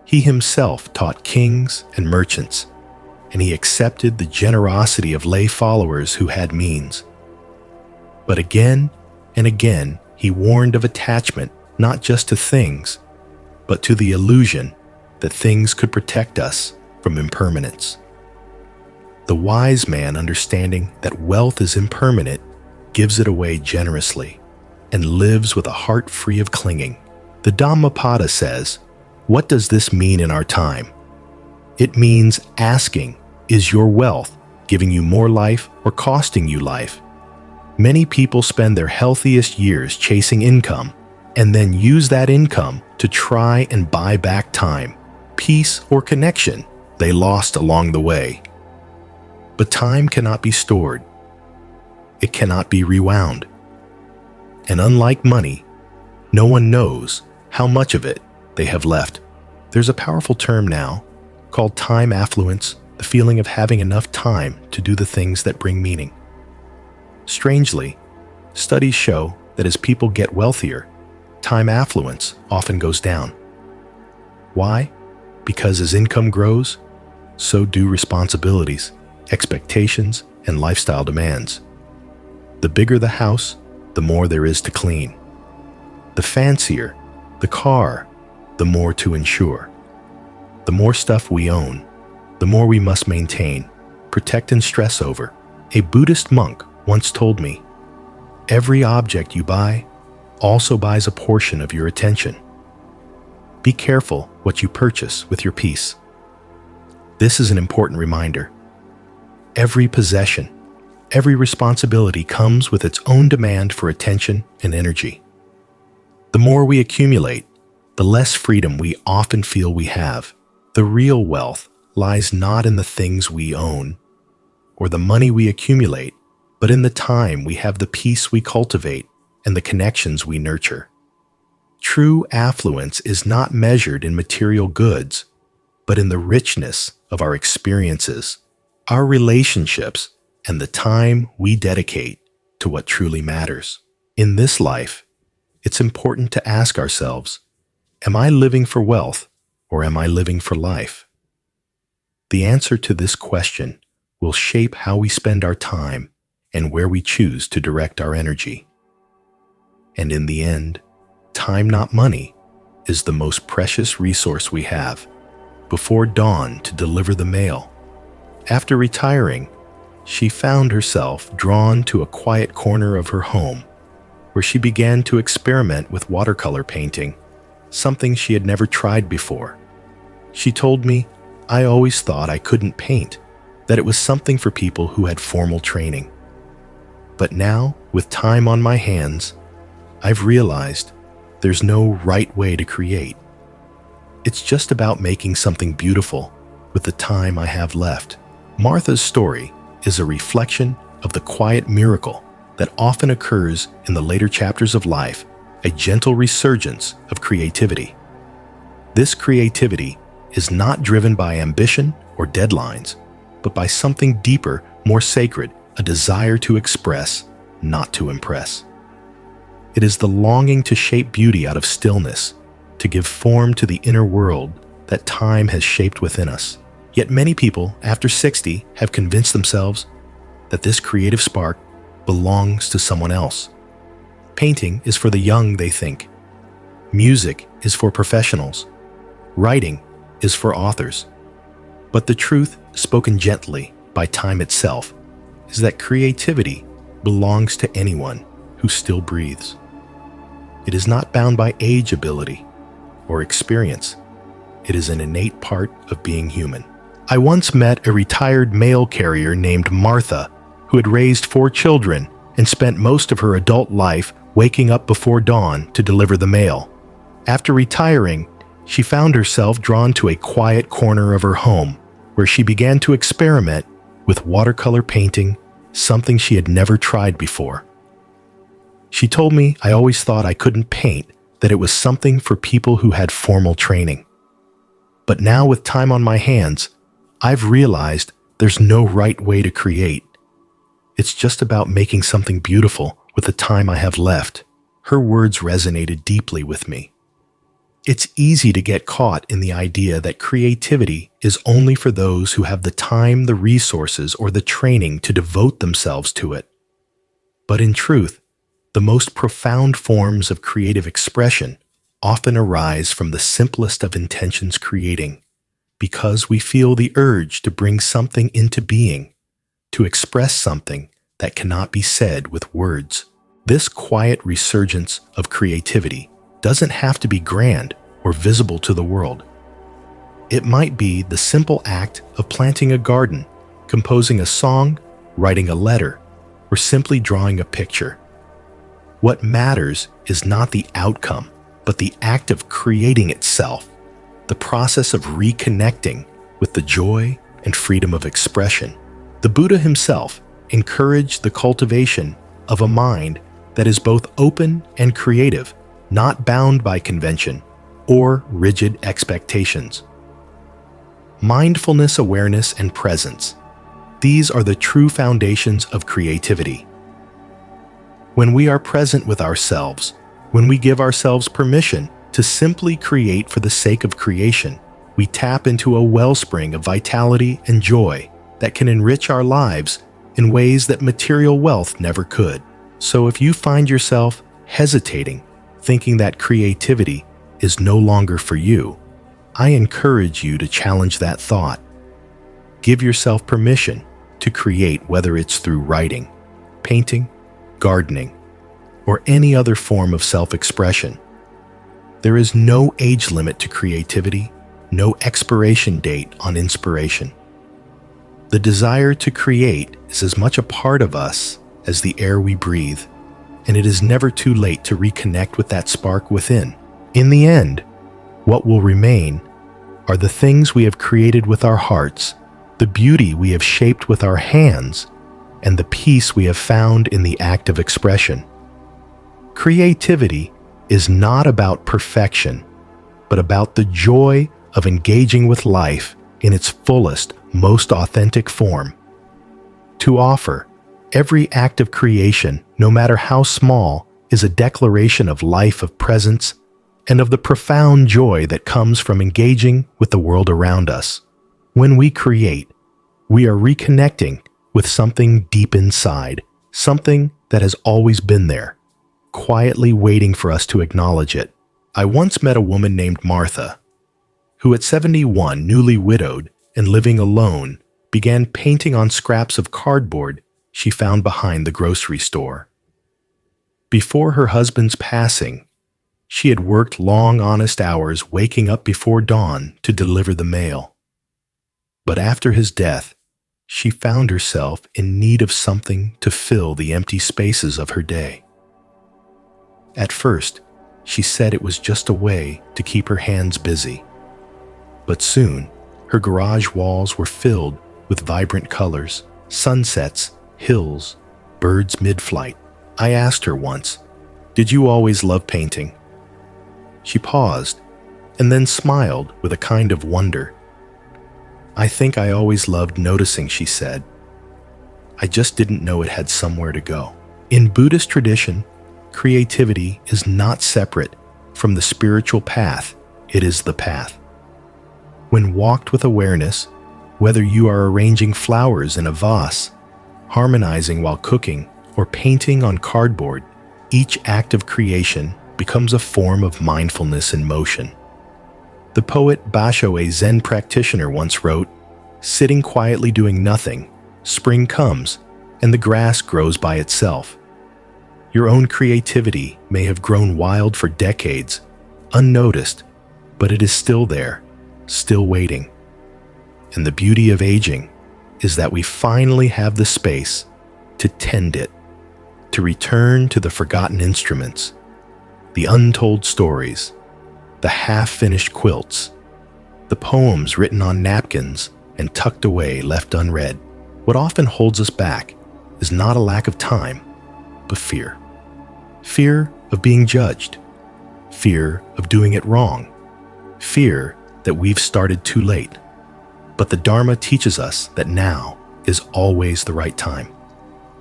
He himself taught kings and merchants, and he accepted the generosity of lay followers who had means. But again and again, he warned of attachment not just to things, but to the illusion that things could protect us from impermanence. The wise man, understanding that wealth is impermanent, gives it away generously and lives with a heart free of clinging. The Dhammapada says, "What does this mean in our time?" It means asking, is your wealth giving you more life or costing you life? Many people spend their healthiest years chasing income and then use that income to try and buy back time, peace, or connection they lost along the way. But time cannot be stored. It cannot be rewound. And unlike money, no one knows how much of it they have left. There's a powerful term now called time affluence, the feeling of having enough time to do the things that bring meaning. Strangely, studies show that as people get wealthier, time affluence often goes down. Why? Because as income grows, so do responsibilities, expectations, and lifestyle demands. The bigger the house, the more there is to clean. The fancier the car, the more to insure. The more stuff we own, the more we must maintain, protect, and stress over. A Buddhist monk once told me, "Every object you buy also buys a portion of your attention." Be careful what you purchase with your peace. This is an important reminder. Every possession, every responsibility comes with its own demand for attention and energy. The more we accumulate, the less freedom we often feel we have. The real wealth lies not in the things we own or the money we accumulate, but in the time we have, the peace we cultivate, and the connections we nurture. True affluence is not measured in material goods, but in the richness of our experiences, our relationships, and the time we dedicate to what truly matters. In this life, it's important to ask ourselves, am I living for wealth or am I living for life? The answer to this question will shape how we spend our time and where we choose to direct our energy. And in the end, time, not money, is the most precious resource we have. Before dawn to deliver the mail. After retiring, she found herself drawn to a quiet corner of her home, where she began to experiment with watercolor painting, something she had never tried before. She told me, "I always thought I couldn't paint, that it was something for people who had formal training. But now, with time on my hands, I've realized there's no right way to create. It's just about making something beautiful with the time I have left." Martha's story is a reflection of the quiet miracle that often occurs in the later chapters of life, a gentle resurgence of creativity. This creativity is not driven by ambition or deadlines, but by something deeper, more sacred, a desire to express, not to impress. It is the longing to shape beauty out of stillness, to give form to the inner world that time has shaped within us. Yet many people, after 60, have convinced themselves that this creative spark belongs to someone else. Painting is for the young, they think. Music is for professionals. Writing is for authors. But the truth, spoken gently by time itself, is that creativity belongs to anyone who still breathes. It is not bound by age, ability, or experience. It is an innate part of being human. I once met a retired mail carrier named Martha who had raised 4 children and spent most of her adult life waking up before dawn to deliver the mail. After retiring, she found herself drawn to a quiet corner of her home where she began to experiment with watercolor painting, something she had never tried before. She told me I always thought I couldn't paint, that it was something for people who had formal training. But now with time on my hands, I've realized there's no right way to create. It's just about making something beautiful with the time I have left. Her words resonated deeply with me. It's easy to get caught in the idea that creativity is only for those who have the time, the resources, or the training to devote themselves to it. But in truth, the most profound forms of creative expression often arise from the simplest of intentions creating, because we feel the urge to bring something into being, to express something that cannot be said with words. This quiet resurgence of creativity doesn't have to be grand or visible to the world. It might be the simple act of planting a garden, composing a song, writing a letter, or simply drawing a picture. What matters is not the outcome, but the act of creating itself, the process of reconnecting with the joy and freedom of expression. The Buddha himself encouraged the cultivation of a mind that is both open and creative, not bound by convention or rigid expectations. Mindfulness, awareness, and presence. These are the true foundations of creativity. When we are present with ourselves, when we give ourselves permission to simply create for the sake of creation, we tap into a wellspring of vitality and joy that can enrich our lives in ways that material wealth never could. So if you find yourself hesitating, thinking that creativity is no longer for you, I encourage you to challenge that thought. Give yourself permission to create, whether it's through writing, painting, gardening, or any other form of self-expression. There is no age limit to creativity, no expiration date on inspiration. The desire to create is as much a part of us as the air we breathe, and it is never too late to reconnect with that spark within. In the end, what will remain are the things we have created with our hearts, the beauty we have shaped with our hands, and the peace we have found in the act of expression. Creativity is not about perfection, but about the joy of engaging with life in its fullest, most authentic form. To offer, every act of creation, no matter how small, is a declaration of life, of presence, and of the profound joy that comes from engaging with the world around us. When we create, we are reconnecting with something deep inside, something that has always been there, quietly waiting for us to acknowledge it. I once met a woman named Martha, who at 71, newly widowed and living alone, began painting on scraps of cardboard she found behind the grocery store. Before her husband's passing, she had worked long, honest hours, waking up before dawn to deliver the mail. But after his death, she found herself in need of something to fill the empty spaces of her day. At first, she said it was just a way to keep her hands busy. But soon, her garage walls were filled with vibrant colors, sunsets, hills, birds mid-flight. I asked her once, "Did you always love painting?" She paused, and then smiled with a kind of wonder. "I think I always loved noticing," she said. "I just didn't know it had somewhere to go." In Buddhist tradition, creativity is not separate from the spiritual path, it is the path. When walked with awareness, whether you are arranging flowers in a vase, harmonizing while cooking, or painting on cardboard, each act of creation becomes a form of mindfulness in motion. The poet Basho, a Zen practitioner, once wrote, "Sitting quietly doing nothing, spring comes, and the grass grows by itself." Your own creativity may have grown wild for decades, unnoticed, but it is still there, still waiting. And the beauty of aging is that we finally have the space to tend it, to return to the forgotten instruments, the untold stories, the half-finished quilts, the poems written on napkins and tucked away, left unread. What often holds us back is not a lack of time, but fear. Fear of being judged, fear of doing it wrong, fear that we've started too late. But the Dharma teaches us that now is always the right time.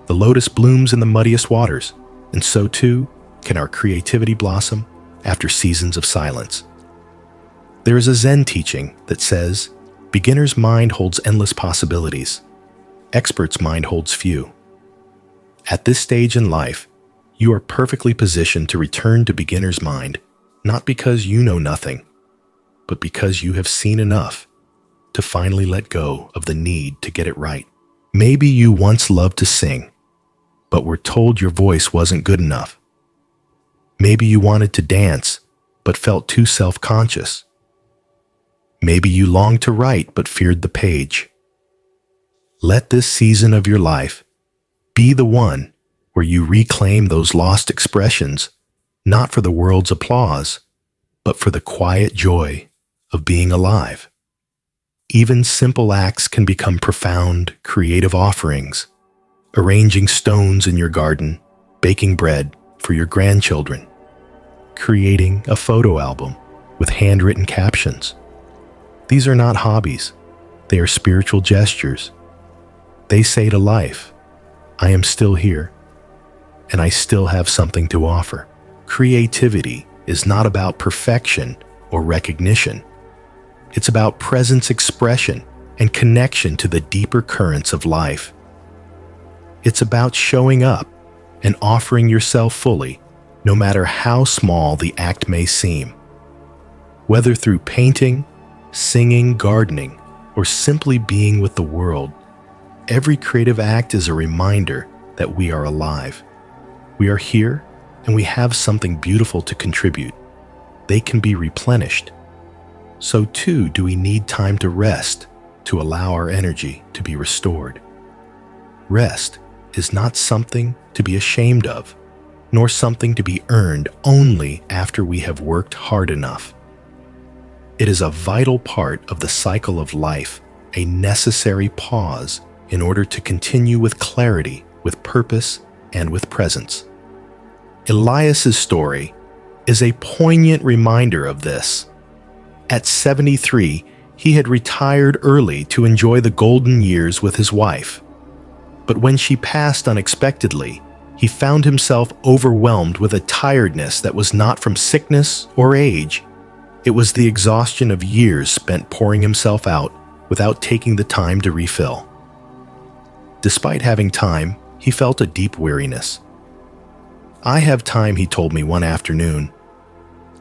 The lotus blooms in the muddiest waters, and so too can our creativity blossom after seasons of silence. There is a Zen teaching that says, beginner's mind holds endless possibilities, expert's mind holds few. At this stage in life, you are perfectly positioned to return to beginner's mind, not because you know nothing, but because you have seen enough to finally let go of the need to get it right. Maybe you once loved to sing, but were told your voice wasn't good enough. Maybe you wanted to dance, but felt too self-conscious. Maybe you longed to write, but feared the page. Let this season of your life be the one where you reclaim those lost expressions, not for the world's applause, but for the quiet joy of being alive. Even simple acts can become profound, creative offerings. Arranging stones in your garden, baking bread for your grandchildren, creating a photo album with handwritten captions. These are not hobbies, they are spiritual gestures. They say to life, I am still here, and I still have something to offer. Creativity is not about perfection or recognition. It's about presence, expression, and connection to the deeper currents of life. It's about showing up and offering yourself fully, no matter how small the act may seem. Whether through painting, singing, gardening, or simply being with the world, every creative act is a reminder that we are alive. We are here, and we have something beautiful to contribute. They can be replenished. So too do we need time to rest, to allow our energy to be restored. Rest is not something to be ashamed of, nor something to be earned only after we have worked hard enough. It is a vital part of the cycle of life, a necessary pause in order to continue with clarity, with purpose, and with presence. Elias's story is a poignant reminder of this. At 73, he had retired early to enjoy the golden years with his wife. But when she passed unexpectedly, he found himself overwhelmed with a tiredness that was not from sickness or age. It was the exhaustion of years spent pouring himself out without taking the time to refill. Despite having time, he felt a deep weariness. I have time, he told me one afternoon,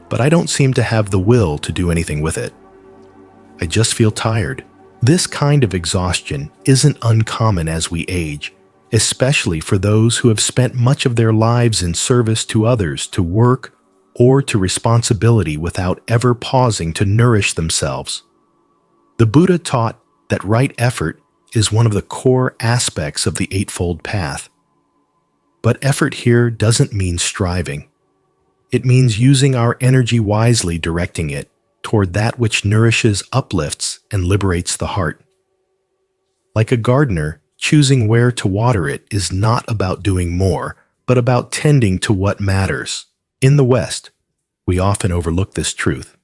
but I don't seem to have the will to do anything with it. I just feel tired. This kind of exhaustion isn't uncommon as we age, especially for those who have spent much of their lives in service to others, to work, or to responsibility without ever pausing to nourish themselves. The Buddha taught that right effort is one of the core aspects of the Eightfold Path. But effort here doesn't mean striving. It means using our energy wisely, directing it toward that which nourishes, uplifts, and liberates the heart. Like a gardener, choosing where to water it is not about doing more, but about tending to what matters. In the West, we often overlook this truth.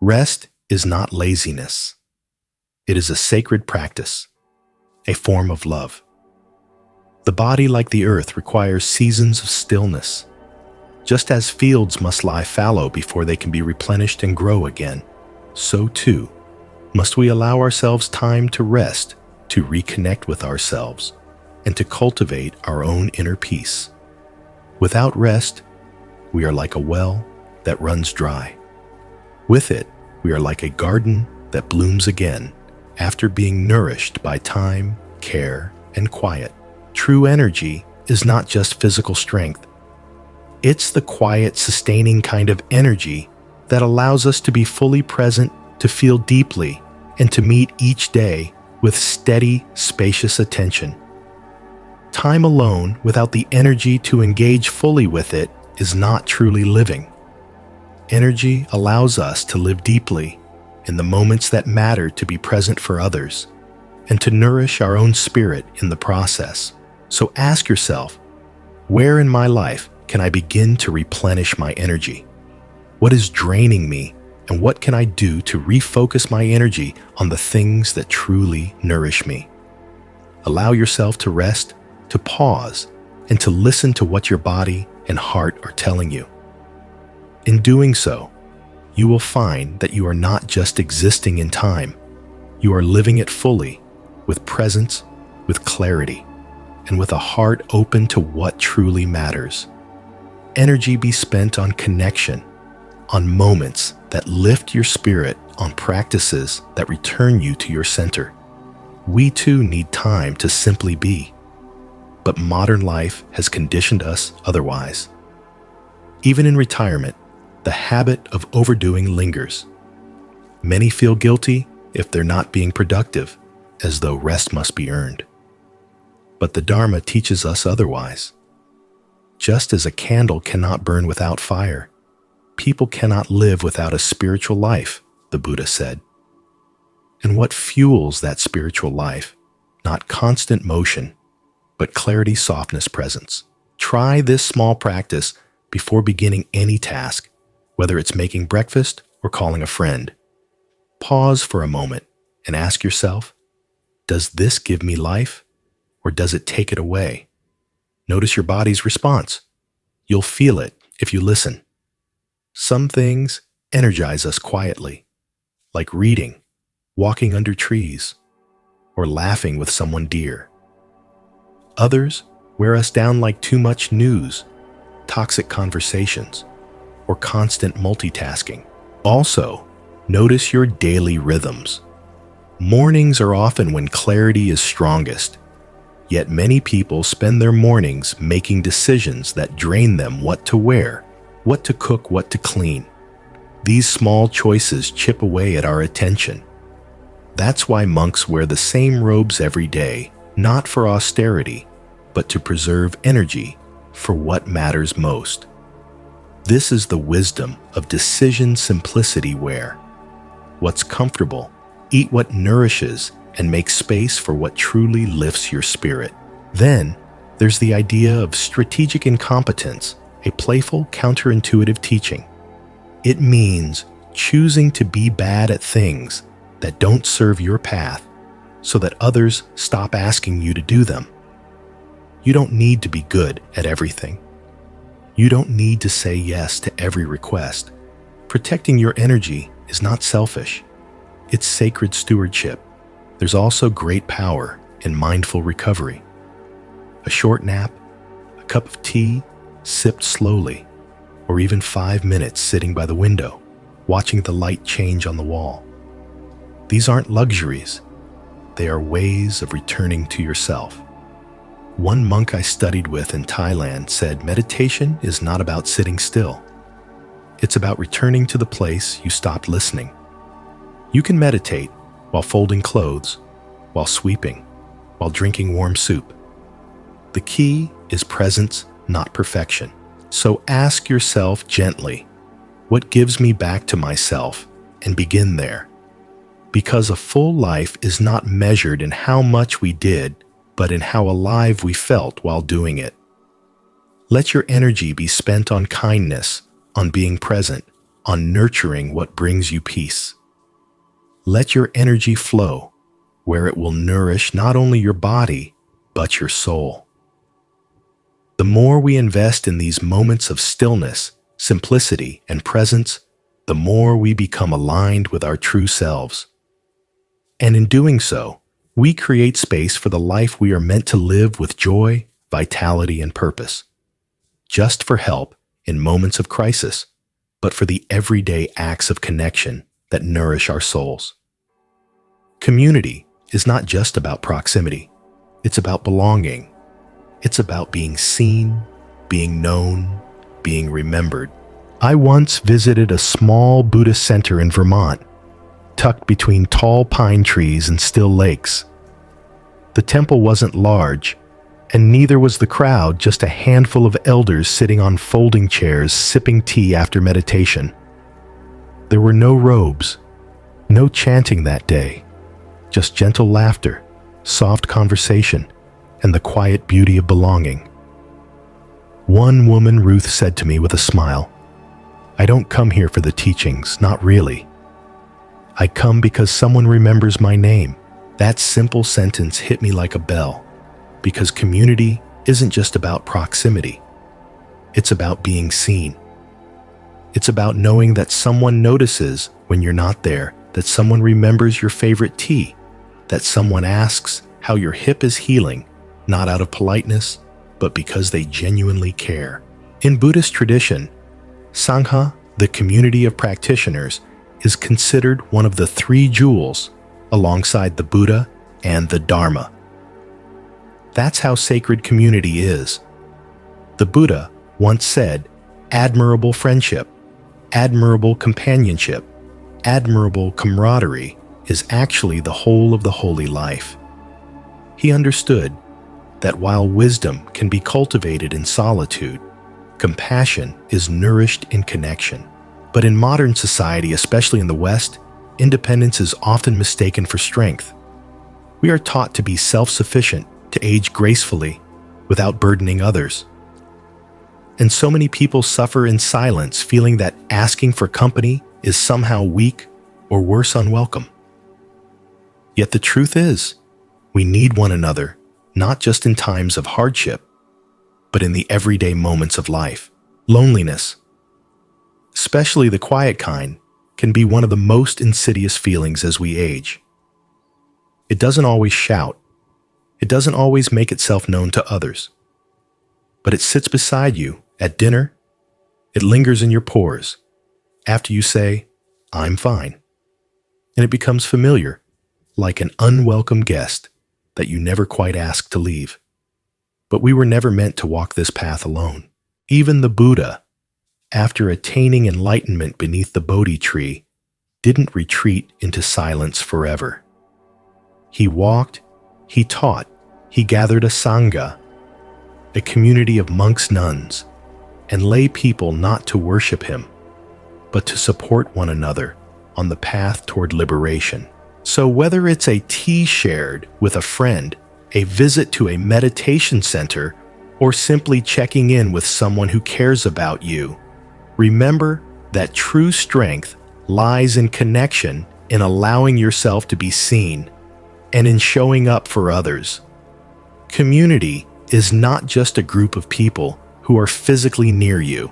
Rest is not laziness. It is a sacred practice, a form of love. The body, like the earth, requires seasons of stillness. Just as fields must lie fallow before they can be replenished and grow again, so too must we allow ourselves time to rest, to reconnect with ourselves, and to cultivate our own inner peace. Without rest, we are like a well that runs dry. With it, we are like a garden that blooms again after being nourished by time, care, and quiet. True energy is not just physical strength. It's the quiet, sustaining kind of energy that allows us to be fully present, to feel deeply, and to meet each day with steady, spacious attention. Time alone, without the energy to engage fully with it, is not truly living. Energy allows us to live deeply in the moments that matter, to be present for others, and to nourish our own spirit in the process. So ask yourself, where in my life can I begin to replenish my energy? What is draining me, and what can I do to refocus my energy on the things that truly nourish me? Allow yourself to rest, to pause, and to listen to what your body and heart are telling you. In doing so, you will find that you are not just existing in time, you are living it fully, with presence, with clarity, and with a heart open to what truly matters. Energy be spent on connection, on moments that lift your spirit, on practices that return you to your center. We too need time to simply be, but modern life has conditioned us otherwise. Even in retirement, the habit of overdoing lingers. Many feel guilty if they're not being productive, as though rest must be earned. But the Dharma teaches us otherwise. Just as a candle cannot burn without fire, people cannot live without a spiritual life, the Buddha said. And what fuels that spiritual life? Not constant motion, but clarity, softness, presence. Try this small practice before beginning any task, whether it's making breakfast or calling a friend. Pause for a moment and ask yourself, does this give me life, or does it take it away? Notice your body's response. You'll feel it if you listen. Some things energize us quietly, like reading, walking under trees, or laughing with someone dear. Others wear us down like too much news, toxic conversations, or constant multitasking. Also, notice your daily rhythms. Mornings are often when clarity is strongest, yet many people spend their mornings making decisions that drain them: what to wear, what to cook, what to clean. These small choices chip away at our attention. That's why monks wear the same robes every day, not for austerity, but to preserve energy for what matters most. This is the wisdom of decision simplicity, where what's comfortable, eat what nourishes, and make space for what truly lifts your spirit. Then, there's the idea of strategic incompetence, a playful, counterintuitive teaching. It means choosing to be bad at things that don't serve your path so that others stop asking you to do them. You don't need to be good at everything. You don't need to say yes to every request. Protecting your energy is not selfish. It's sacred stewardship. There's also great power in mindful recovery. A short nap, a cup of tea sipped slowly, or even 5 minutes sitting by the window, watching the light change on the wall. These aren't luxuries. They are ways of returning to yourself. One monk I studied with in Thailand said meditation is not about sitting still. It's about returning to the place you stopped listening. You can meditate while folding clothes, while sweeping, while drinking warm soup. The key is presence, not perfection. So ask yourself gently, what gives me back to myself, and begin there. Because a full life is not measured in how much we did, but in how alive we felt while doing it. Let your energy be spent on kindness, on being present, on nurturing what brings you peace. Let your energy flow where it will nourish not only your body, but your soul. The more we invest in these moments of stillness, simplicity, and presence, the more we become aligned with our true selves. And in doing so, we create space for the life we are meant to live with joy, vitality, and purpose. Just for help in moments of crisis, but for the everyday acts of connection that nourish our souls. Community is not just about proximity. It's about belonging. It's about being seen, being known, being remembered. I once visited a small Buddhist center in Vermont, tucked between tall pine trees and still lakes. The temple wasn't large, and neither was the crowd, just a handful of elders sitting on folding chairs sipping tea after meditation. There were no robes, no chanting that day, just gentle laughter, soft conversation, and the quiet beauty of belonging. One woman, Ruth, said to me with a smile, "I don't come here for the teachings, not really. I come because someone remembers my name." That simple sentence hit me like a bell, because community isn't just about proximity. It's about being seen. It's about knowing that someone notices when you're not there, that someone remembers your favorite tea, that someone asks how your hip is healing, not out of politeness, but because they genuinely care. In Buddhist tradition, Sangha, the community of practitioners, is considered one of the three jewels alongside the Buddha and the Dharma. That's how sacred community is. The Buddha once said, "Admirable friendship, admirable companionship, admirable camaraderie is actually the whole of the holy life." He understood that while wisdom can be cultivated in solitude, compassion is nourished in connection. But in modern society, especially in the West, independence is often mistaken for strength. We are taught to be self-sufficient, to age gracefully, without burdening others. And so many people suffer in silence, feeling that asking for company is somehow weak or worse, unwelcome. Yet the truth is, we need one another, not just in times of hardship, but in the everyday moments of life. Loneliness, especially the quiet kind, can be one of the most insidious feelings as we age. It doesn't always shout. It doesn't always make itself known to others. But it sits beside you at dinner. It lingers in your pores after you say, "I'm fine." And it becomes familiar, like an unwelcome guest that you never quite asked to leave. But we were never meant to walk this path alone. Even the Buddha, after attaining enlightenment beneath the Bodhi tree, didn't retreat into silence forever. He walked, he taught, he gathered a sangha, a community of monks, nuns, and lay people, not to worship him, but to support one another on the path toward liberation. So whether it's a tea shared with a friend, a visit to a meditation center, or simply checking in with someone who cares about you, remember that true strength lies in connection, in allowing yourself to be seen, and in showing up for others. Community is not just a group of people who are physically near you.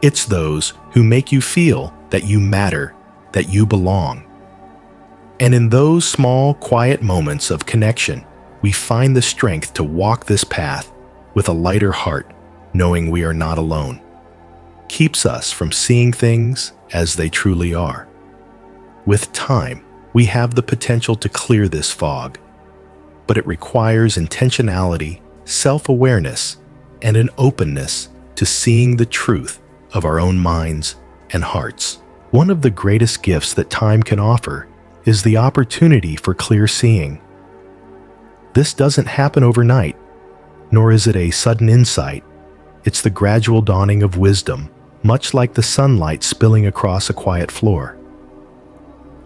It's those who make you feel that you matter, that you belong. And in those small, quiet moments of connection, we find the strength to walk this path with a lighter heart, knowing we are not alone. Keeps us from seeing things as they truly are. With time, we have the potential to clear this fog, but it requires intentionality, self-awareness, and an openness to seeing the truth of our own minds and hearts. One of the greatest gifts that time can offer is the opportunity for clear seeing. This doesn't happen overnight, nor is it a sudden insight. It's the gradual dawning of wisdom, much like the sunlight spilling across a quiet floor.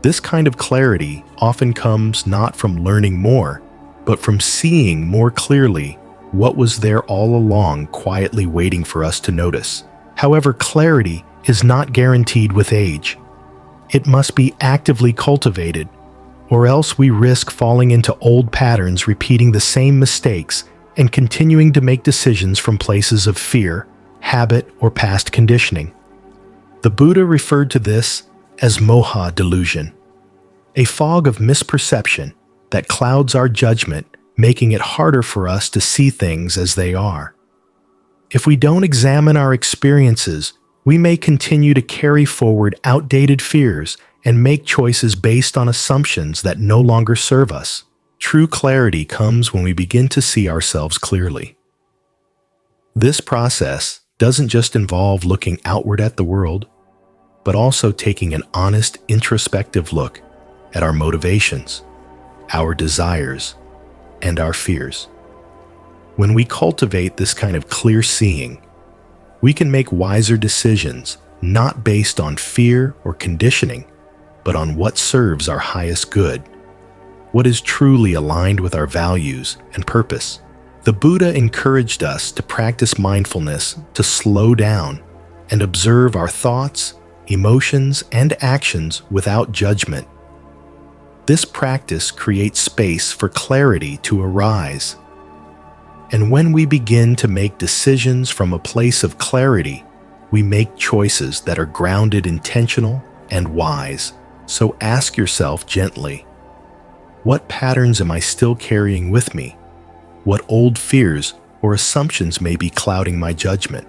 This kind of clarity often comes not from learning more, but from seeing more clearly what was there all along, quietly waiting for us to notice. However, clarity is not guaranteed with age. It must be actively cultivated, or else we risk falling into old patterns, repeating the same mistakes, and continuing to make decisions from places of fear, habit, or past conditioning. The Buddha referred to this as moha delusion, a fog of misperception that clouds our judgment, making it harder for us to see things as they are. If we don't examine our experiences, we may continue to carry forward outdated fears and make choices based on assumptions that no longer serve us. True clarity comes when we begin to see ourselves clearly. This process doesn't just involve looking outward at the world, but also taking an honest, introspective look at our motivations, our desires, and our fears. When we cultivate this kind of clear seeing, we can make wiser decisions, not based on fear or conditioning, but on what serves our highest good, what is truly aligned with our values and purpose. The Buddha encouraged us to practice mindfulness, to slow down and observe our thoughts, emotions, and actions without judgment. This practice creates space for clarity to arise. And when we begin to make decisions from a place of clarity, we make choices that are grounded, intentional, and wise. So ask yourself gently, what patterns am I still carrying with me? What old fears or assumptions may be clouding my judgment?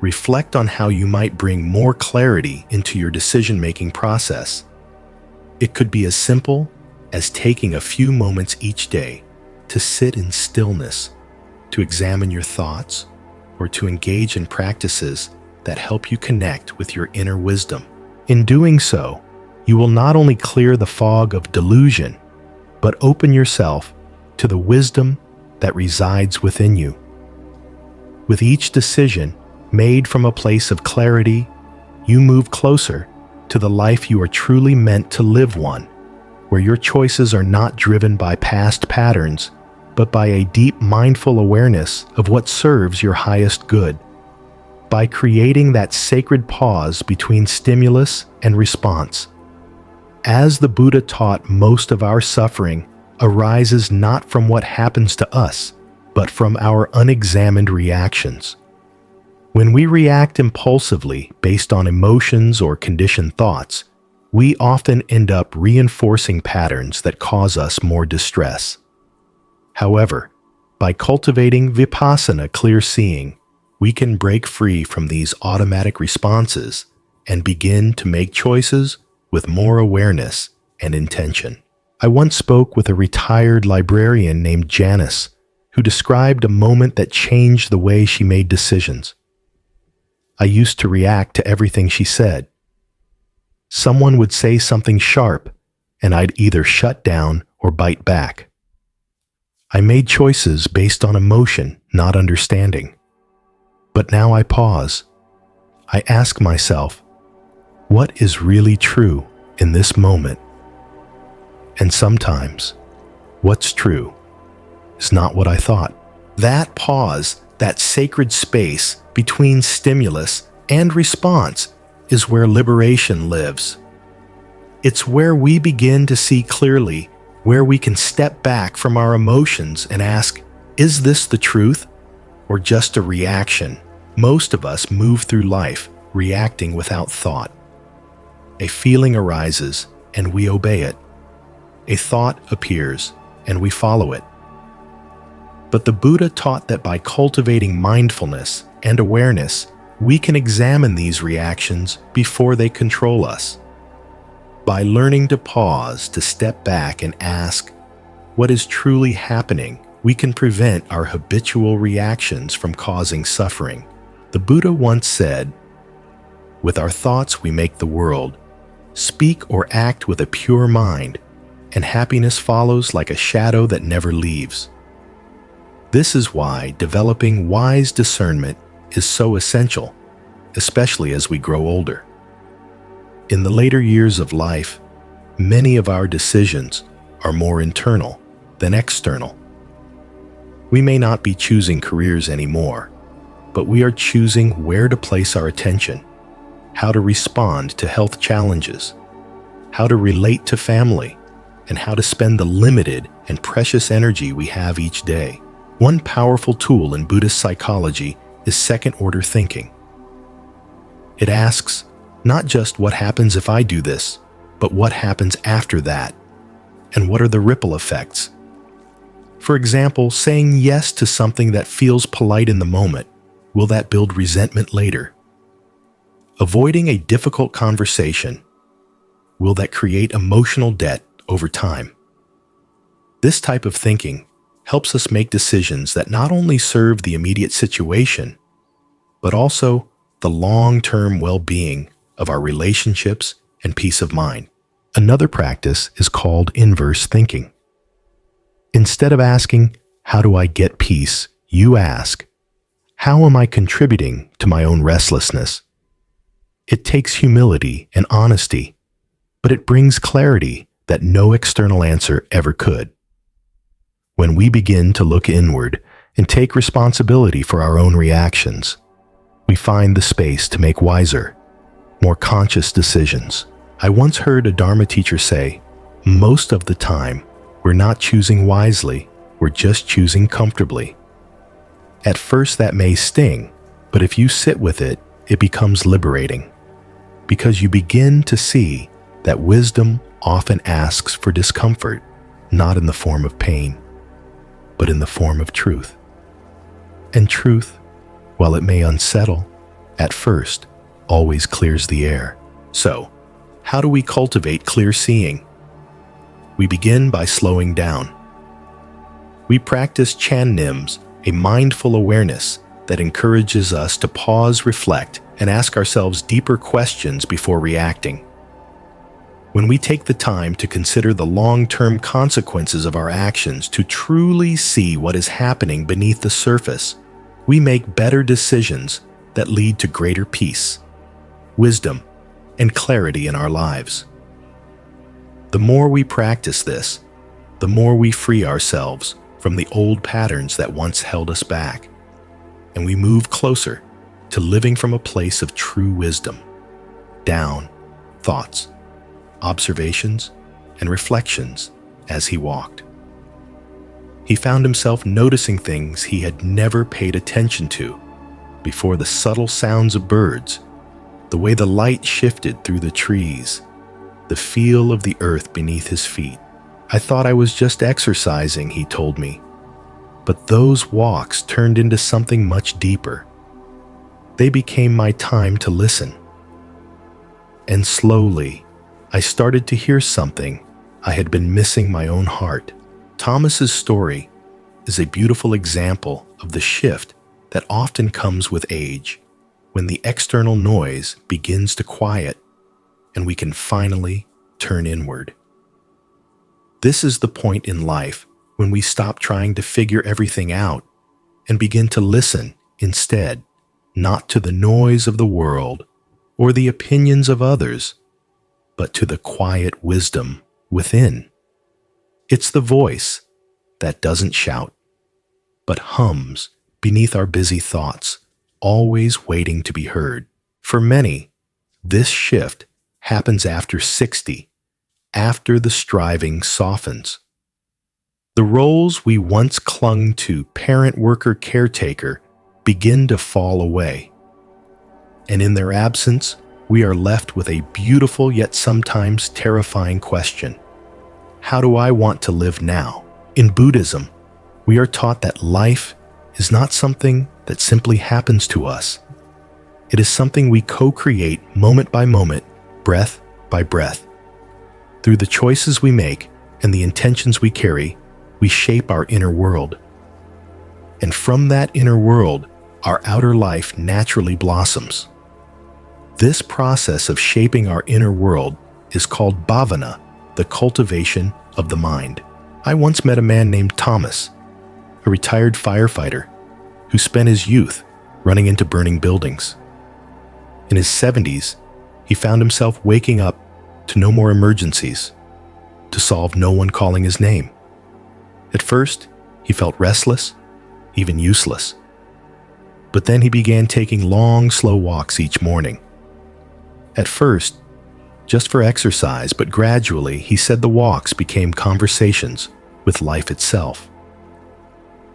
Reflect on how you might bring more clarity into your decision-making process. It could be as simple as taking a few moments each day to sit in stillness, to examine your thoughts, or to engage in practices that help you connect with your inner wisdom. In doing so, you will not only clear the fog of delusion, but open yourself to the wisdom that resides within you. With each decision made from a place of clarity, you move closer to the life you are truly meant to live, one where your choices are not driven by past patterns, but by a deep mindful awareness of what serves your highest good. By creating that sacred pause between stimulus and response. As the Buddha taught, most of our suffering arises not from what happens to us, but from our unexamined reactions. When we react impulsively based on emotions or conditioned thoughts, we often end up reinforcing patterns that cause us more distress. However, by cultivating vipassana, clear seeing, we can break free from these automatic responses and begin to make choices with more awareness and intention. I once spoke with a retired librarian named Janice, who described a moment that changed the way she made decisions. I used to react to everything she said. Someone would say something sharp, and I'd either shut down or bite back. I made choices based on emotion, not understanding. But now I pause. I ask myself, what is really true in this moment? And sometimes, what's true is not what I thought. That pause, that sacred space between stimulus and response, is where liberation lives. It's where we begin to see clearly, where we can step back from our emotions and ask, is this the truth or just a reaction? Most of us move through life reacting without thought. A feeling arises and we obey it. A thought appears and we follow it. But the Buddha taught that by cultivating mindfulness and awareness, we can examine these reactions before they control us. By learning to pause, to step back and ask, what is truly happening, we can prevent our habitual reactions from causing suffering. The Buddha once said, with our thoughts we make the world. Speak or act with a pure mind, and happiness follows like a shadow that never leaves. This is why developing wise discernment is so essential, especially as we grow older. In the later years of life, many of our decisions are more internal than external. We may not be choosing careers anymore, but we are choosing where to place our attention. We may not be choosing how to respond to health challenges, how to relate to family, and how to spend the limited and precious energy we have each day. One powerful tool in Buddhist psychology is second-order thinking. It asks not just what happens if I do this, but what happens after that, and what are the ripple effects. For example, saying yes to something that feels polite in the moment, will that build resentment later? Avoiding a difficult conversation, will that create emotional debt over time? This type of thinking helps us make decisions that not only serve the immediate situation, but also the long-term well-being of our relationships and peace of mind. Another practice is called inverse thinking. Instead of asking, "How do I get peace?" you ask, "How am I contributing to my own restlessness?" It takes humility and honesty, but it brings clarity that no external answer ever could. When we begin to look inward and take responsibility for our own reactions, we find the space to make wiser, more conscious decisions. I once heard a Dharma teacher say, "Most of the time, we're not choosing wisely, we're just choosing comfortably." At first that may sting, but if you sit with it, it becomes liberating, because you begin to see that wisdom often asks for discomfort, not in the form of pain, but in the form of truth. And truth, while it may unsettle, at first, always clears the air. So, how do we cultivate clear seeing? We begin by slowing down. We practice Chan-Nims, a mindful awareness that encourages us to pause, reflect, and ask ourselves deeper questions before reacting. When we take the time to consider the long-term consequences of our actions, to truly see what is happening beneath the surface, we make better decisions that lead to greater peace, wisdom, and clarity in our lives. The more we practice this, the more we free ourselves from the old patterns that once held us back, and we move closer to living from a place of true wisdom. Down, thoughts, observations, and reflections as he walked. He found himself noticing things he had never paid attention to before: the subtle sounds of birds, the way the light shifted through the trees, the feel of the earth beneath his feet. "I thought I was just exercising," he told me, "but those walks turned into something much deeper. They became my time to listen. And slowly, I started to hear something I had been missing: my own heart." Thomas's story is a beautiful example of the shift that often comes with age, when the external noise begins to quiet and we can finally turn inward. This is the point in life when we stop trying to figure everything out and begin to listen instead, not to the noise of the world or the opinions of others, but to the quiet wisdom within. It's the voice that doesn't shout, but hums beneath our busy thoughts, always waiting to be heard. For many, this shift happens after 60, after the striving softens. The roles we once clung to, parent, worker, caretaker, begin to fall away. And in their absence, we are left with a beautiful yet sometimes terrifying question: how do I want to live now? In Buddhism, we are taught that life is not something that simply happens to us. It is something we co-create moment by moment, breath by breath. Through the choices we make and the intentions we carry, we shape our inner world. And from that inner world, our outer life naturally blossoms. This process of shaping our inner world is called bhavana, the cultivation of the mind. I once met a man named Thomas, a retired firefighter who spent his youth running into burning buildings. In his 70s, he found himself waking up to no more emergencies, to solve no one calling his name. At first, he felt restless, even useless. But then he began taking long, slow walks each morning. At first, just for exercise, but gradually he said the walks became conversations with life itself.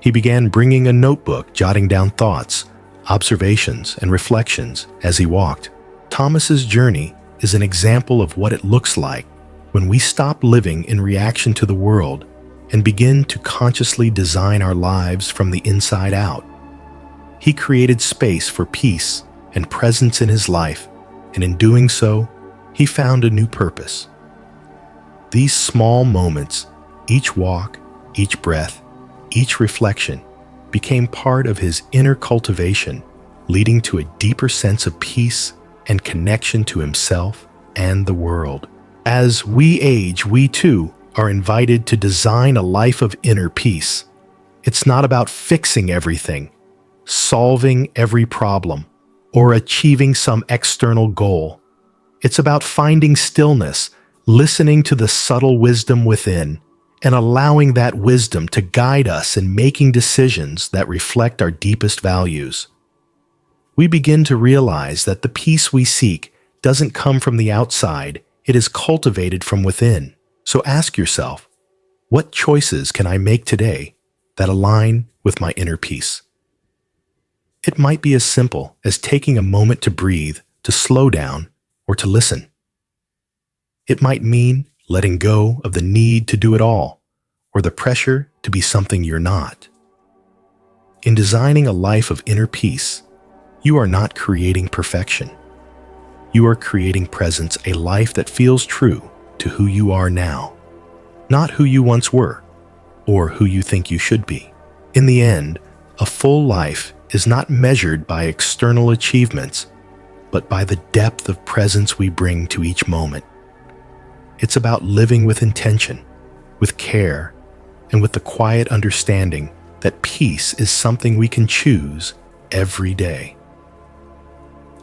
He began bringing a notebook, jotting down thoughts, observations, and reflections as he walked. Thomas's journey is an example of what it looks like when we stop living in reaction to the world and begin to consciously design our lives from the inside out. He created space for peace and presence in his life, and in doing so, he found a new purpose. These small moments, each walk, each breath, each reflection, became part of his inner cultivation, leading to a deeper sense of peace and connection to himself and the world. As we age, we too are invited to design a life of inner peace. It's not about fixing everything, solving every problem, or achieving some external goal. It's about finding stillness, listening to the subtle wisdom within, and allowing that wisdom to guide us in making decisions that reflect our deepest values. We begin to realize that the peace we seek doesn't come from the outside, it is cultivated from within. So ask yourself, what choices can I make today that align with my inner peace? It might be as simple as taking a moment to breathe, to slow down, or to listen. It might mean letting go of the need to do it all, or the pressure to be something you're not. In designing a life of inner peace, you are not creating perfection. You are creating presence, a life that feels true to who you are now, not who you once were, or who you think you should be. In the end, a full life is not measured by external achievements, but by the depth of presence we bring to each moment. It's about living with intention, with care, and with the quiet understanding that peace is something we can choose every day.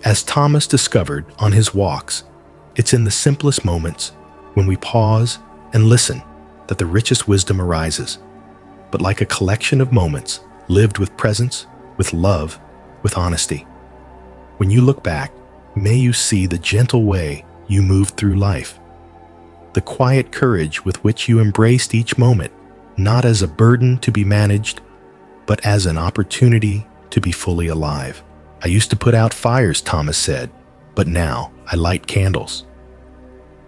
As Thomas discovered on his walks, it's in the simplest moments, when we pause and listen, that the richest wisdom arises. But like a collection of moments, lived with presence, with love, with honesty. When you look back, may you see the gentle way you moved through life, the quiet courage with which you embraced each moment, not as a burden to be managed, but as an opportunity to be fully alive. I used to put out fires, Thomas said, but now I light candles.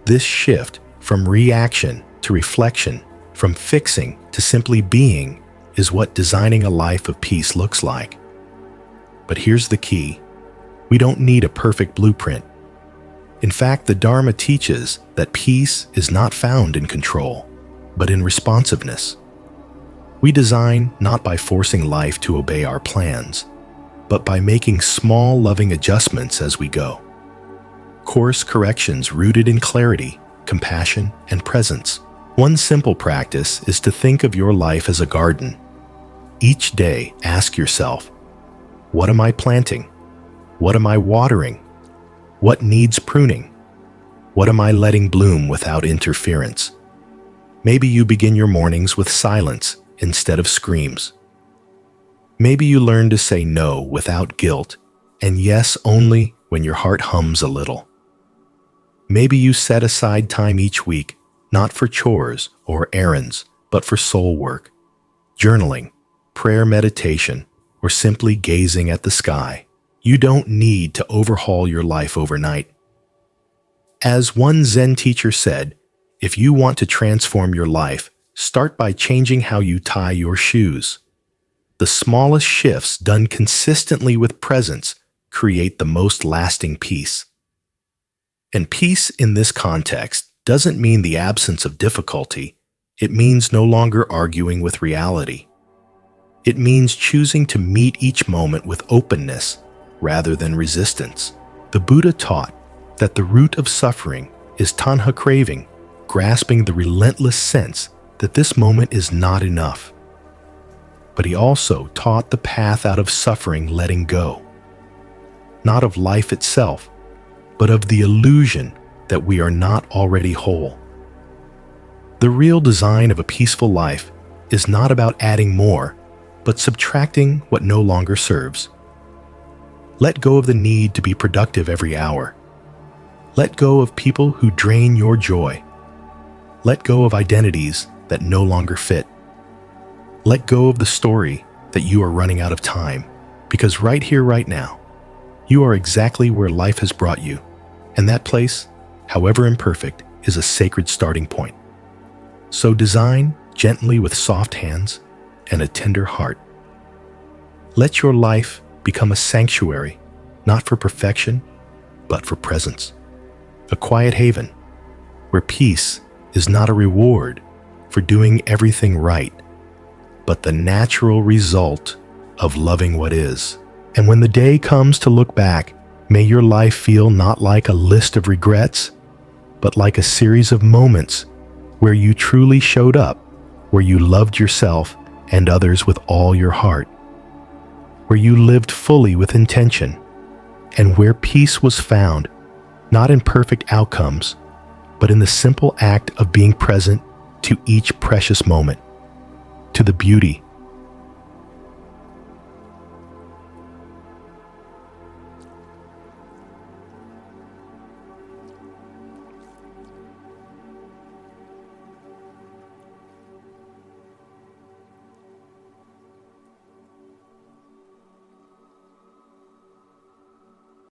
This shift from reaction to reflection, from fixing to simply being, is what designing a life of peace looks like. But here's the key. We don't need a perfect blueprint. In fact, the Dharma teaches that peace is not found in control, but in responsiveness. We design not by forcing life to obey our plans, but by making small, loving adjustments as we go. Course corrections rooted in clarity, compassion, and presence. One simple practice is to think of your life as a garden. Each day, ask yourself, what am I planting? What am I watering? What needs pruning? What am I letting bloom without interference? Maybe you begin your mornings with silence instead of screams. Maybe you learn to say no without guilt, and yes only when your heart hums a little. Maybe you set aside time each week, not for chores or errands, but for soul work, journaling, prayer meditation, or simply gazing at the sky. You don't need to overhaul your life overnight. As one Zen teacher said, if you want to transform your life, start by changing how you tie your shoes. The smallest shifts done consistently with presence create the most lasting peace. And peace in this context doesn't mean the absence of difficulty. It means no longer arguing with reality. It means choosing to meet each moment with openness rather than resistance. The Buddha taught that the root of suffering is tanha craving, grasping the relentless sense that this moment is not enough. But he also taught the path out of suffering, letting go, not of life itself, but of the illusion that we are not already whole. The real design of a peaceful life is not about adding more, but subtracting what no longer serves. Let go of the need to be productive every hour. Let go of people who drain your joy. Let go of identities that no longer fit. Let go of the story that you are running out of time, because right here, right now, you are exactly where life has brought you, and that place, however imperfect, is a sacred starting point. So design gently with soft hands and a tender heart. Let your life become a sanctuary, not for perfection, but for presence. A quiet haven where peace is not a reward for doing everything right, but the natural result of loving what is. And when the day comes to look back, may your life feel not like a list of regrets, but like a series of moments where you truly showed up, where you loved yourself and others with all your heart, where you lived fully with intention, and where peace was found, not in perfect outcomes, but in the simple act of being present to each precious moment, to the beauty